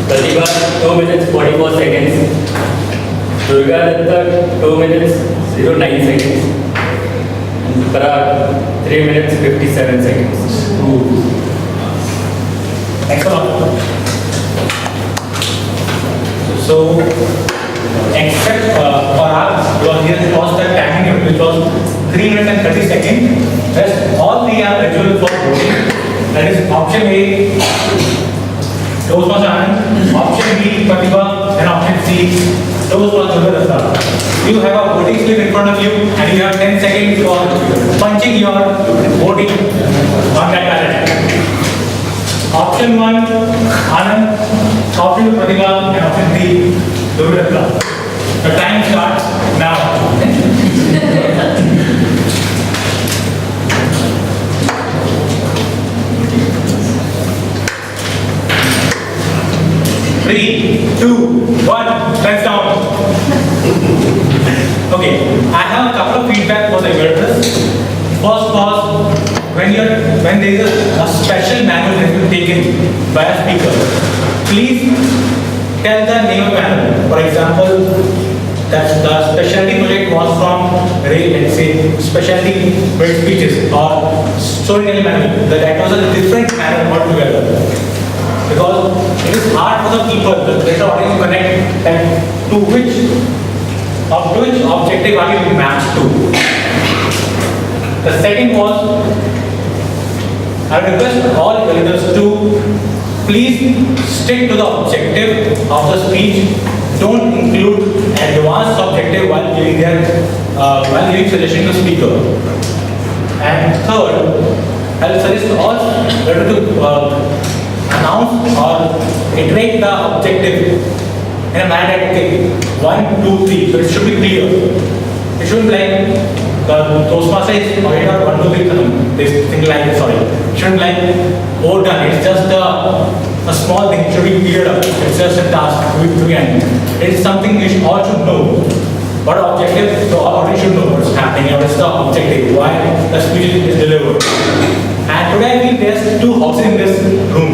Pratibha, 2 minutes 44 seconds. Durga Datta, 2 minutes 09 seconds. And Parag, 3 minutes 57 seconds.
Thanks a lot. So, except Parag, because he has lost the timing which was 3 minutes and 30 seconds. Rest all 3 are eligible for voting. That is option A, Toastmaster Anand, option B, Pratibha, and option C, Toastmaster Durga Datta. You have a voting slip in front of you and you have 10 seconds for punching your voting on that ballot. Option 1, Anand, option 2, Pratibha, and option 3, Durga Datta. The time starts now. 3, 2, 1, press down. Okay, I have a couple of feedback for the evaluators. First was, when there is a special manual that is taken by a speaker, please tell the name of the manual. For example, that the specialty project was from, let's say, specialty built speeches or storytelling manual. That was a different manual altogether. Because it is hard for the people, the greater audience to connect and to which objective are you mapped to. The second was, I request all evaluators to please stick to the objective of the speech. Don't include advanced objective while giving suggestion to speaker. And third, I will suggest all to announce or iterate the objective in a manner that, okay, 1, 2, 3. So it should be clear. It shouldn't be like the Toastmaster is already not one to this thing like, sorry, shouldn't like overdone. It's just a small thing, it should be cleared up. It's just a task to be ended. It's something we all should know. What objective? So all already should know what's happening, what is the objective, why the speech is delivered. And today I feel there's two houses in this room.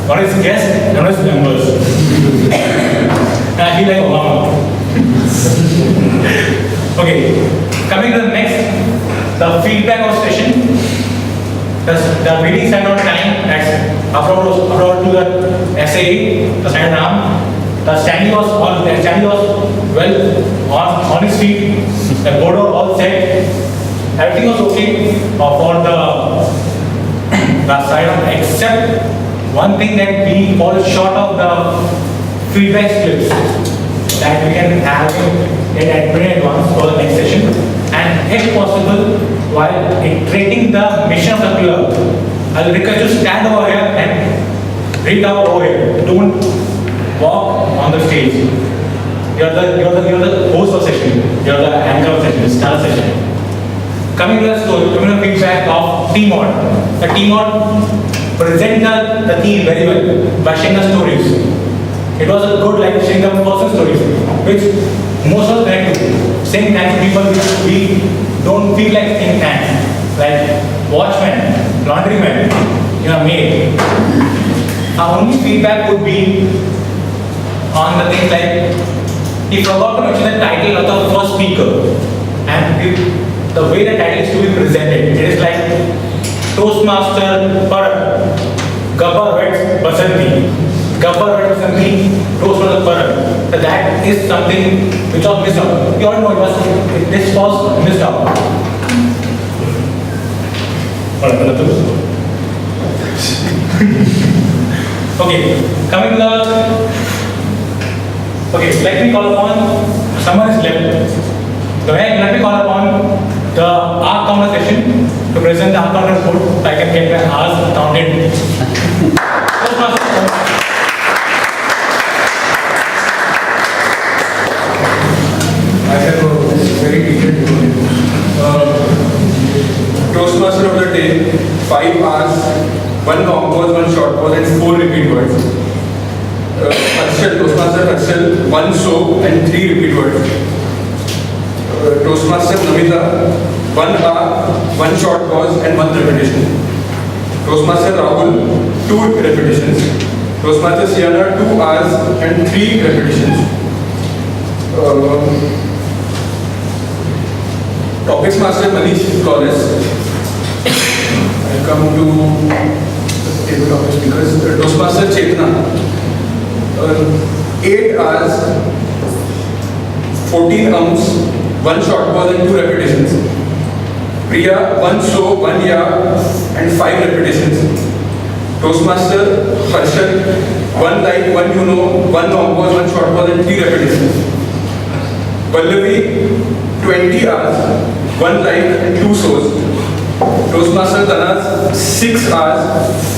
One is guests and one is members. And I feel like Obama. Okay, coming to the next, the feedback of session. The meeting started on time, after to the SAE, the standard arm. The standee was well on his feet, the board was all set, everything was okay for the side of, except one thing that we fall short of the feedback slips that we can have in advance for the next session, and if possible, while iterating the mission of the club, I'll request you to stand over here and read out over here. Don't walk on the stage. You're the host of session. You're the anchor of session, star session. Coming to the story, coming to the feedback of T-Mod. The T-Mod presented the theme very well by sharing the stories. It was a good like sharing the personal stories, which most of us like to. Saying thanks to people which we don't feel like saying thanks. Like watchmen, laundrymen, maid. Our only feedback would be on the things like he forgot to mention the title of the first speaker, and the way the title is to be presented, it is like Toastmaster Parag, Gabbar Vets Basanti, Gabbar Vets Basanti, Toastmaster Parag. So that is something which was missed out. You all know this was missed out. Okay, coming to the. Okay, let me call upon, someone is left. So let me call upon the R counter session to present the R counter report. I can get my R's counted.
I have a very detailed Toastmaster of the day, 5 hours, 1 long pause, 1 short pause, and 4 repeat words. Toastmaster Harshal, 1 so and 3 repeat words. Toastmaster Namita, 1 hour, 1 short pause and 1 repetition. Toastmaster Rahul, 2 repetitions. Toastmaster Sienna, 2 hours and 3 repetitions. Topics Master Manish Flores. I come to the table topics because Toastmaster Chetna. 8 hours, 14 ums, 1 short pause and 2 repetitions. Priya, 1 so, 1 ya and 5 repetitions. Toastmaster Harshal, 1 like, 1 you know, 1 long pause, 1 short pause and 3 repetitions. Pallavi, 20 hours, 1 like and 2 so's. Toastmaster Tanas, 6 hours,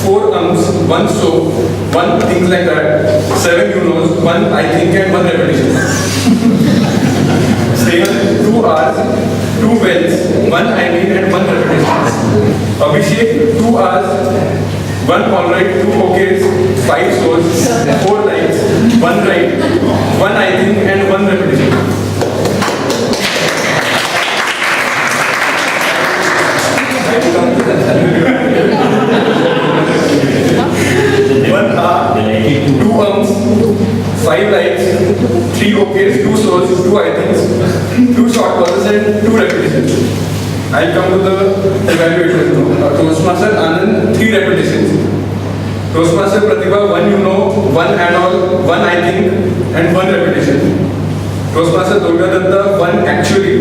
4 ums, 1 so, 1 things like that, 7 you knows, 1 I think and 1 repetition. Snehan, 2 hours, 2 wells, 1 I mean and 1 repetition. Abhishek, 2 hours, 1 alright, 2 okays, 5 so's, 4 likes, 1 right, 1 I think and 1 repetition. One hour, 2 ums, 5 likes, 3 okays, 2 so's, 2 I thinks, 2 short pauses and 2 repetitions. I'll come to the evaluation. Toastmaster Anand, 3 repetitions. Toastmaster Pratibha, 1 you know, 1 and all, 1 I think and 1 repetition. Toastmaster Durga Datta, 1 actually,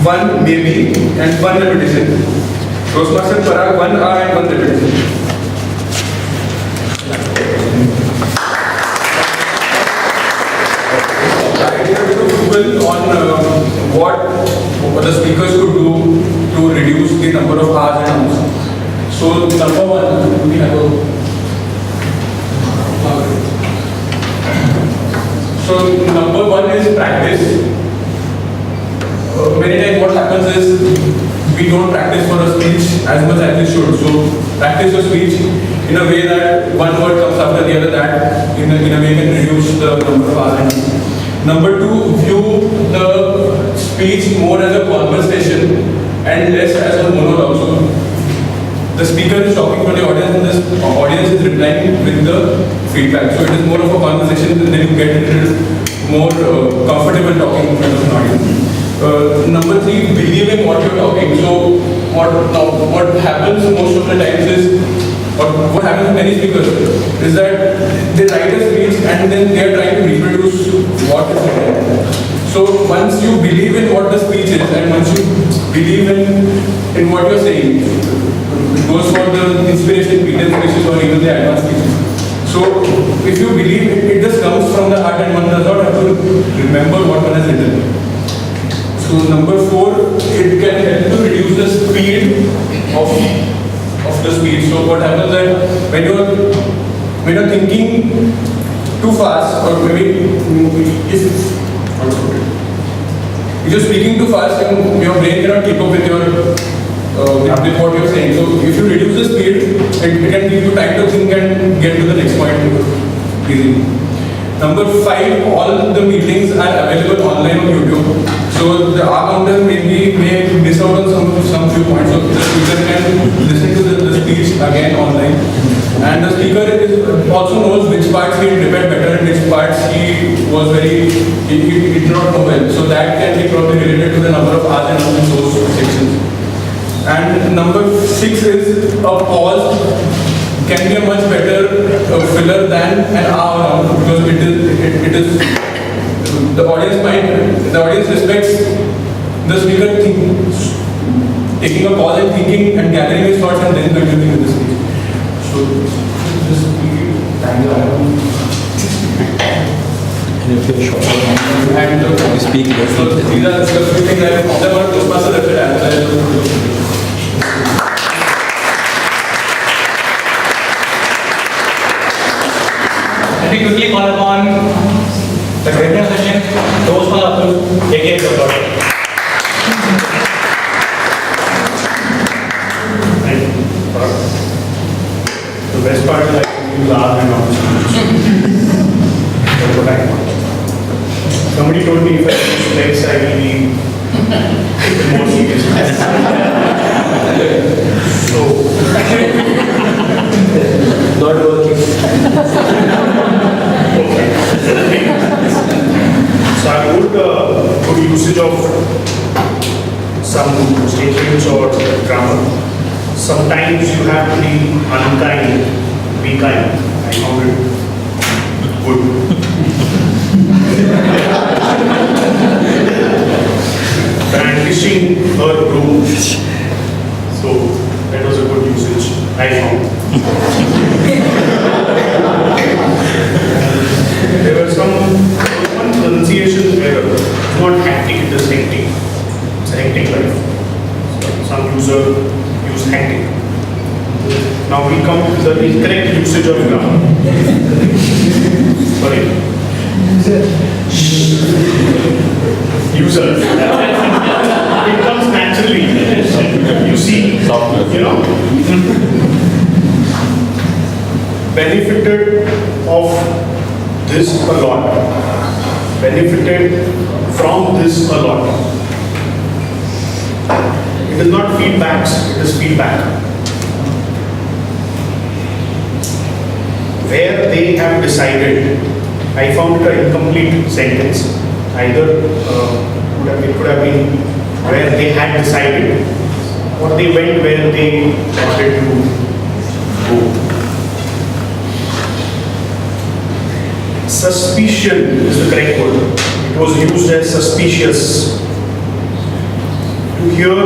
1 maybe and 1 repetition. Toastmaster Parag, 1 hour and 1 repetition. I did a bit of Google on what the speakers could do to reduce the number of hours and ums. So number 1, we have So number 1 is practice. many times what happens is we don't practice for a speech as much as we should. So practice your speech in a way that one word comes after the other, that in a way can reduce the number of hours. Number two, view the speech more as a conversation and less as a monologue. So the speaker is talking to the audience and this audience is replying with the feedback. So it is more of a conversation, and then you get a little more comfortable talking in front of an audience. Number three, believe in what you're talking. So what happens most of the times is, or what happens with many speakers, is that they write a speech and then they are trying to reproduce what is written. So once you believe in what the speech is and once you believe in what you're saying, it goes for the inspiration, Peter's speeches or even the advanced speeches. So if you believe it just comes from the heart and one does not have to remember what one has written. So number four, it can help to reduce the speed of the speech. So what happens is that when you're thinking too fast, or maybe if you're speaking too fast, then your brain cannot keep up with with what you're saying. So if you reduce the speed, it can give you time to think and get to the next point easily. Number five, all the meetings are available online on YouTube. So the R-counter may miss out on some few points. So the speaker can listen to the speech again online. And the speaker also knows which parts he prepared better and which parts he did not know well. So that can be probably related to the number of hours and in those sections. And number six is a pause can be a much better filler than an hour round, because it is the audience respects the speaker taking a pause and thinking and gathering his thoughts and then continuing with the speech. So just time and speak. So these are the few things I have about Toastmasters that
Let me quickly call upon the greatness session, Toastmasters, aka the
The best part is I use R and That's what I want. Somebody told me if I use legs, I will be more serious.
not working.
So I would good usage of some statements or grammar. Sometimes you have to be unkind, be kind. I found it good. Brandishing her broom. So that was a good usage, I found. There was one pronunciation error. It's not hectic, it is hectic. It's a hectic life. So some user use hectic. Now we come to the incorrect usage of grammar. Sorry. User. It comes naturally. You see, you know. Benefited of this a lot. Benefited from this a lot. It is not feedbacks, it is feedback. Where they have decided, I found it an incomplete sentence. Either it could have been where they had decided, or they went where they wanted to go. Suspicion is the correct word. It was used as suspicious. To hear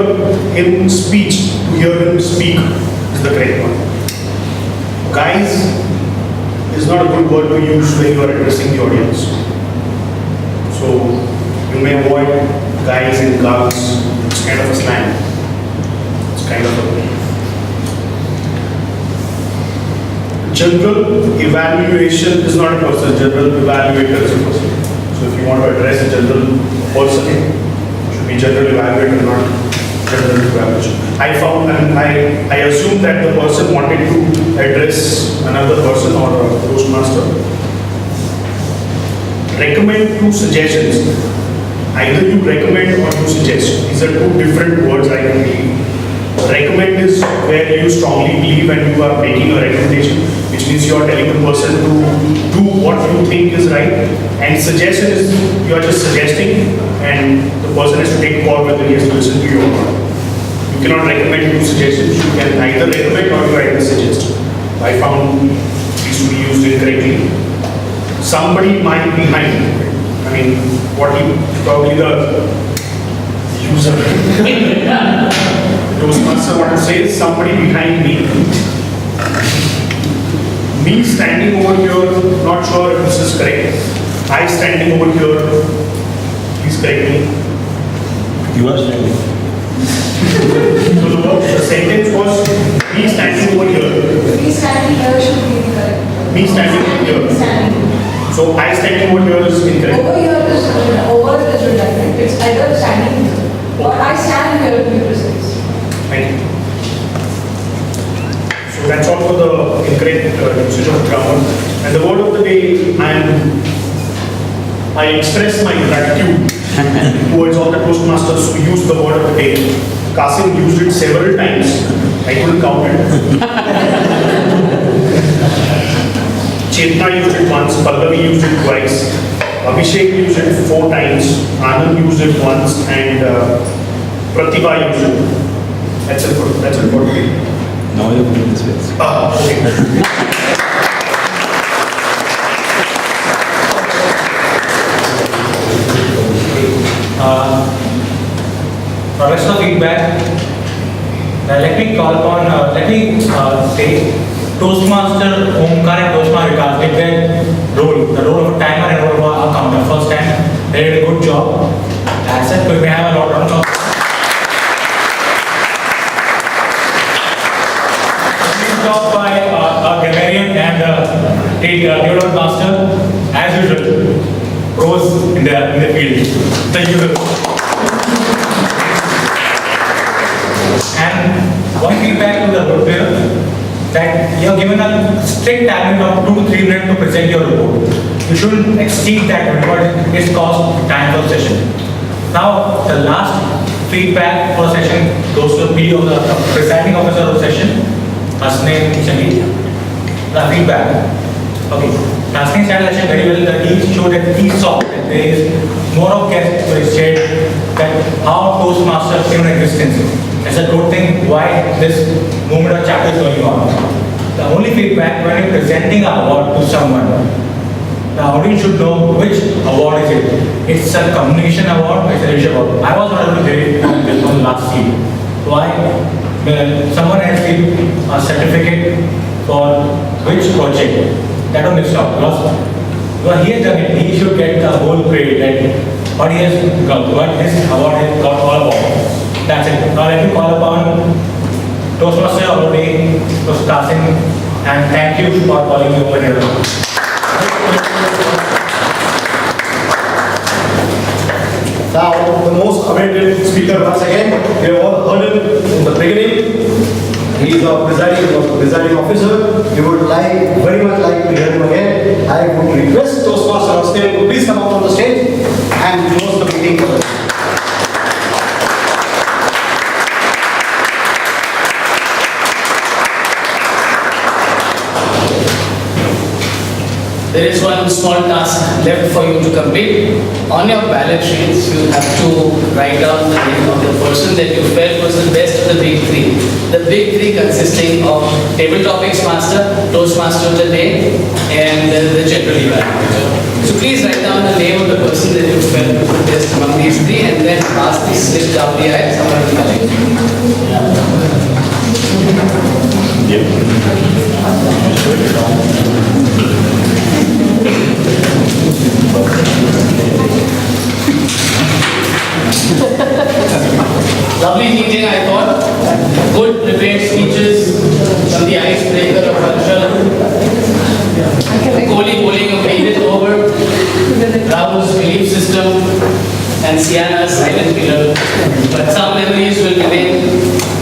him speak is the correct one. Guys is not a good word to use when you are addressing the audience. So you may avoid guys and girls. It's kind of a slang. It's kind of a general evaluation is not a person. General evaluator is a person. So if you want to address a general person, you should be general evaluate and not general evaluation. I found, and I assumed that the person wanted to address another person or a Toastmaster. Recommend two suggestions. Either you recommend or you suggest. These are two different words I can read. Recommend is where you strongly believe and you are making a recommendation, which means you are telling the person to do what you think is right. And suggestion is you are just suggesting and the person has to take call whether he has to listen to you or not. You cannot recommend two suggestions. You can either recommend or you either suggest. I found these to be used incorrectly. Somebody might be behind. I mean, what he probably the user. Toastmaster want to say is somebody behind me. Me standing over here, not sure if this is correct. I standing over here, please correct me.
You are standing.
So the sentence was me standing over here.
Me standing here should be correct.
Me standing over here. So I standing over here is incorrect.
Over here is redundant. It's either standing here or I stand here to be precise.
Thank you. So that's all for the incorrect usage of grammar. And the word of the day, I express my gratitude towards all the Toastmasters who used the word of the day. Kasim used it several times. I couldn't count it. Chetna used it once, Pallavi used it twice, Abhishek used it 4 times, Anand used it once, and Pratibha used it. That's it for today.
Now you're moving this way.
Okay.
For rest of feedback, let me call upon, say, Toastmaster Omkar and Toastmaster Vikas did their role, the role of a timer and role of a counter. First time, they did a good job. That's it, we may have a lot of talk. Good job by our grammarian and the master, as usual, pros in the field. Thank you. And one feedback to the road player, that you are given a strict timing of 2 to 3 minutes to present your report. You shouldn't exceed that because it costs time for session. Now, the last feedback for session goes to be of the presiding officer of session, Hasnain Shahid. The feedback. Okay. Hasnain started session very well. That he showed that he saw that there is more of guests who said that how Toastmasters came into existence. It's a good thing why this movement or chapter is going on. The only feedback when you're presenting an award to someone, the audience should know which award is it. It's a communication award or it's a leadership award. I was not able to get it on this one last year. Why? Someone has given a certificate for which project. That will mix up because he has done it. He should get the whole credit that what he has got, what his award has got all about. That's it. Now let me call upon Toastmaster of the day, Toast Kasim, and thank you for calling me over here.
Now, the most awaited speaker once again, we have all heard him in the beginning. He is our presiding officer. We would very much like to hear him again. I would request Toastmaster on stage to please come out on the stage and close the meeting for us.
There is one small task left for you to complete. On your ballot sheets, you have to write down the name of the person that you felt was the best of the big 3. The big 3 consisting of table topics master, Toastmaster of the day, and the general evaluator. So please write down the name of the person that you felt was the best among these 3, and then pass the slip down the aisle. Someone will collect Lovely meeting, I thought. Good prepared speeches from the icebreaker of culture. Kohli bowling of made it over. Rahul's belief system and Sienna's silent killer. But some memories will remain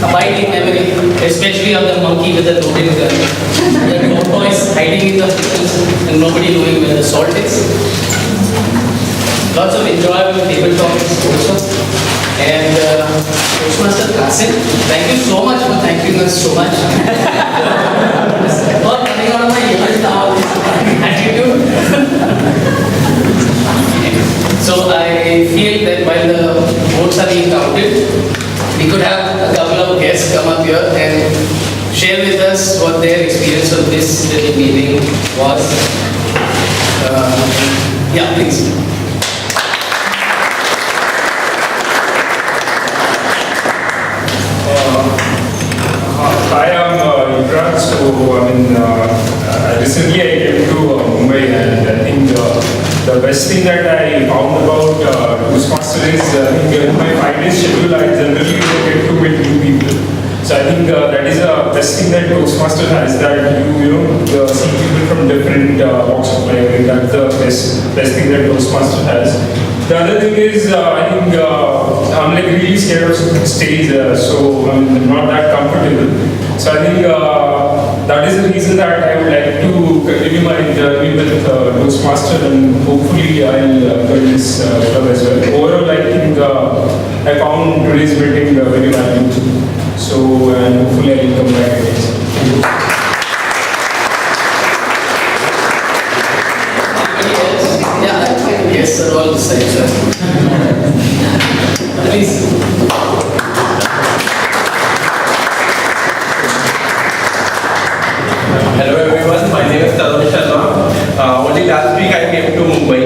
abiding memory, especially of the monkey with the loaded gun. The tortoise hiding in the bushes and nobody knowing where the salt is. Lots of enjoyable table talks also. And Toastmaster Kasim, thank you so much for thanking us so much. For coming out of my ears now, attitude. So I feel that while the votes are being counted, we could have a couple of guests come up here and share with us what their experience of this little meeting was. Yeah, please.
Hi, I'm Yuvraj. Recently I came to Mumbai, and I think the best thing that I found about Toastmasters is in my 5-day schedule I generally don't get to meet new people. So I think that is the best thing that Toastmasters has, that you see people from different walks of life. And that's the best thing that Toastmasters has. The other thing is, I think I'm like really scared of stage, so I'm not that comfortable. So I think that is the reason that I would like to continue my journey with Toastmasters, and hopefully I'll join this club as well. Overall, I think I found today's meeting very valuable. So, and hopefully I'll come back again. Thank you.
Yes, sir, all the same, sir. Please.
Hello everyone, my name is Tarun Sharma. Only last week I came to Mumbai.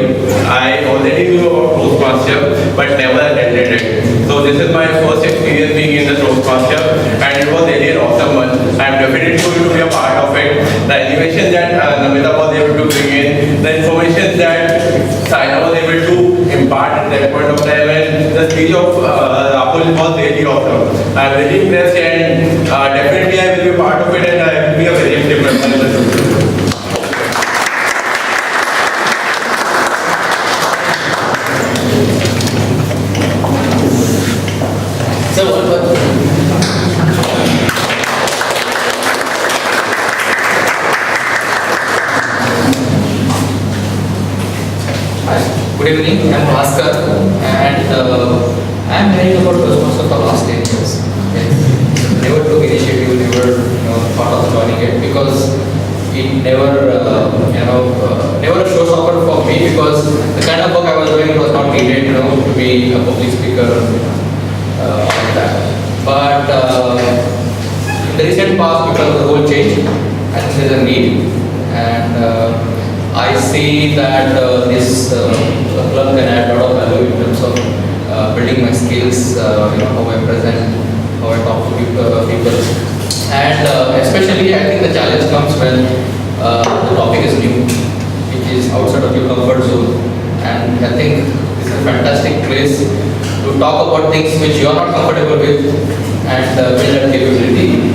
I already knew about Toastmaster but never attended it. So this is my first experience being in the Toastmaster, and it was really an awesome one. I'm definitely going to be a part of it. The animation that Namita was able to bring in, the information that Saina was able to impart at that point of time, and the speech of Rahul was really awesome. I'm really impressed, and definitely I will be a part of it, and I will be a very active member in the group.
So what about
Good evening, I'm Bhaskar, and I'm hearing about Toastmasters for the last 10 years. Never took initiative, never thought of joining it, because it never, never a showstopper for me, because the kind of work I was doing was not needed, to be a public speaker, like that. But in the recent past, because of the role change, I think there's a need, and I see that this club can add a lot of value in terms of building my skills, how I present, how I talk to people. And especially I think the challenge comes when the topic is new, which is outside of your comfort zone. And I think this is a fantastic place to talk about things which you are not comfortable with, and build that capability.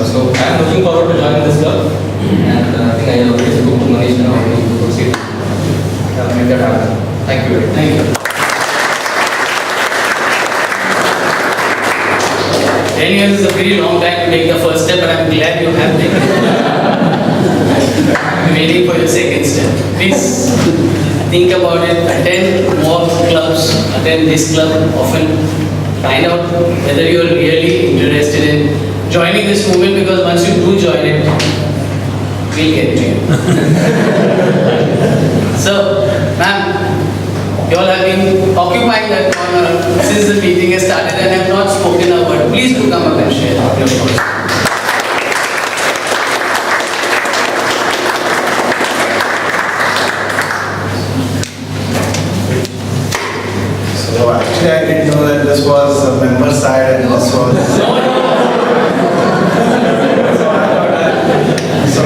So I am looking forward to joining this club, and I think I already spoke to Manish now to proceed. Make that happen. Thank you very much.
Thank you. 10 years is a very long time to take the first step, but I'm glad you have taken it. I'm waiting for your second step. Please think about it, attend more clubs, attend this club often, find out whether you're really interested in joining this movement, because once you do join it, we'll get to you. So, ma'am, you all have been occupying that corner since the meeting has started and have not spoken a word. Please do come up and share your thoughts.
So actually I didn't know that this was a member side and this was... So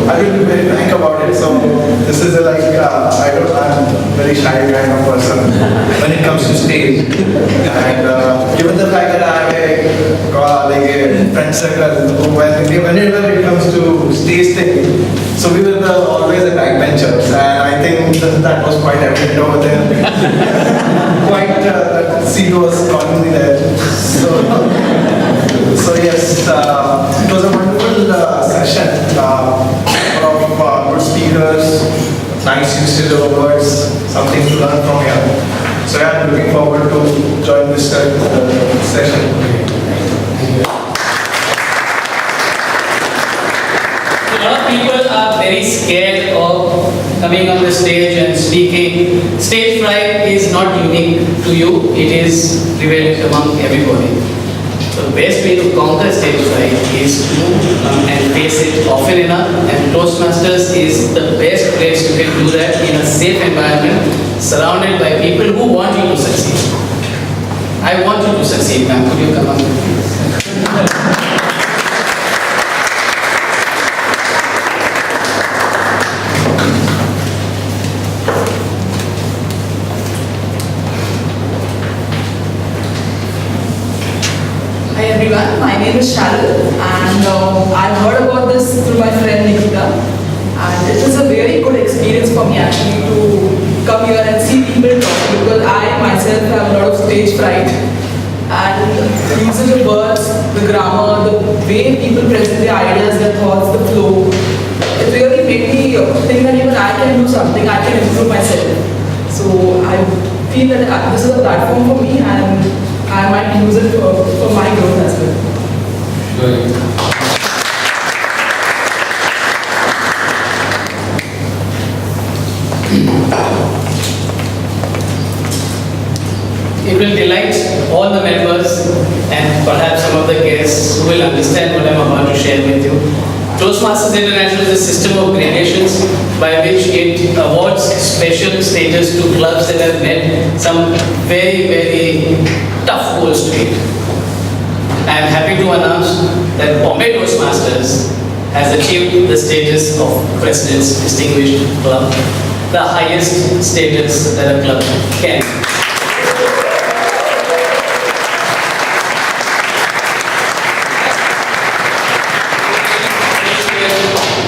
I will be very frank about it. So this is I'm a very shy kind of person when it comes to stage. And given the fact that I have
like a friend circle, whenever it comes to stage thing. So we were always the backbenchers, and I think that was quite evident over there. Quite that seat was calling me there. So yes, it was a wonderful session. Good speakers, nice usage of words, something to learn from here. So yeah, I'm looking forward to join this session.
A lot of people are very scared of coming on the stage and speaking. Stage fright is not unique to you, it is prevalent among everybody. The best way to conquer stage fright is to come and face it often enough, and Toastmasters is the best place you can do that in a safe environment, surrounded by people who want you to succeed. I want you to succeed, ma'am. Could you come up, please?
Hi everyone, my name is Sharon and I heard about this through my friend Nikita, and it is a very good experience for me actually to come here and see people talk, because I myself have a lot of stage fright, and using the words, the grammar, the way people present their ideas, their thoughts, the flow, it really made me think that even I can do something, I can improve myself. So I feel that this is a platform for me, and I might use it for my growth as well.
It will delight all the members and perhaps some of the guests who will understand what I'm about to share with you. Toastmasters International is a system of gradations by which it awards special status to clubs that have met some very, very tough goals to meet. I am happy to announce that Bombay Toastmasters has achieved the status of President's Distinguished Club, the highest status that a club can.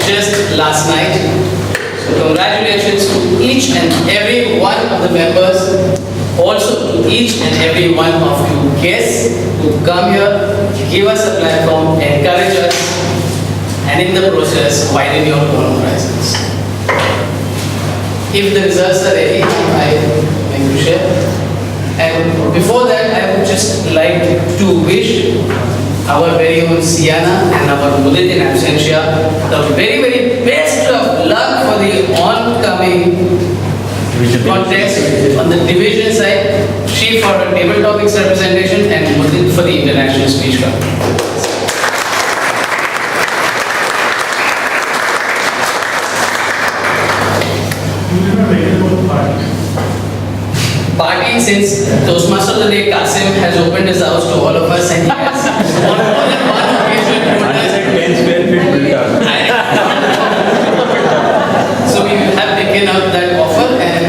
Just last night. So congratulations to each and every one of the members, also to each and every one of you guests who come here, give us a platform, encourage us, and in the process, widen your own horizons. If the results are ready, I am to share. And before that, I would just like to wish our very own Sienna and our Mudit in absentia the very, very best of luck for the oncoming contest on the division side. She for her table topics representation and Mudit for the international speech club. Party, since Toastmaster of the Day Qasim has opened his house to all of us and he has on more than one occasion told us. So we have taken up that offer and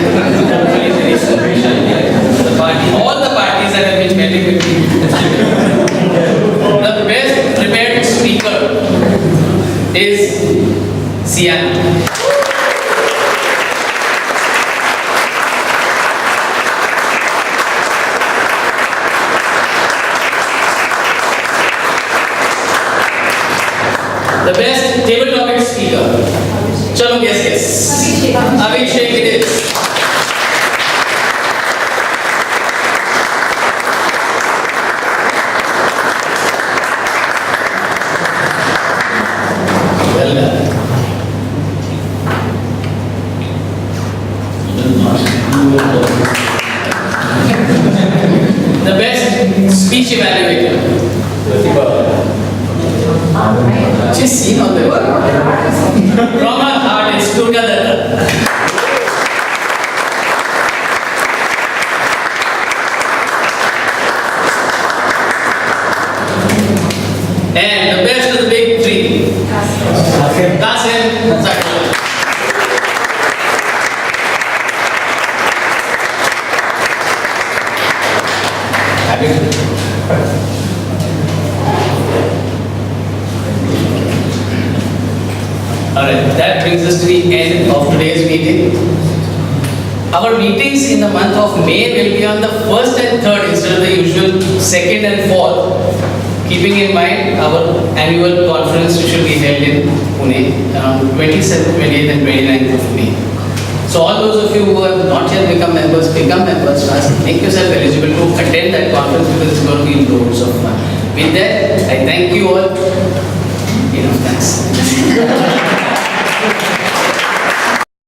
hopefully very soon we shall be the party. All the parties that have been meeting with me. The best prepared speaker is Sienna. The best table topic speaker. Chalo, yes. Abhishek it is. Well done. The best speech evaluator. She's seen on the work. From her heart, it's Durga Datta. And the best of the big three. Qasim Zakir. Alright, that brings us to the end of today's meeting. Our meetings in the month of May will be on the 1st and 3rd instead of the usual 2nd and 4th. Keeping in mind our annual conference which will be held in Pune on 27th, 28th and 29th of May. So all those of you who have not yet become members fast. Make yourself eligible to attend that conference because it's going to be loads of fun. With that, I thank you all. Enough, thanks.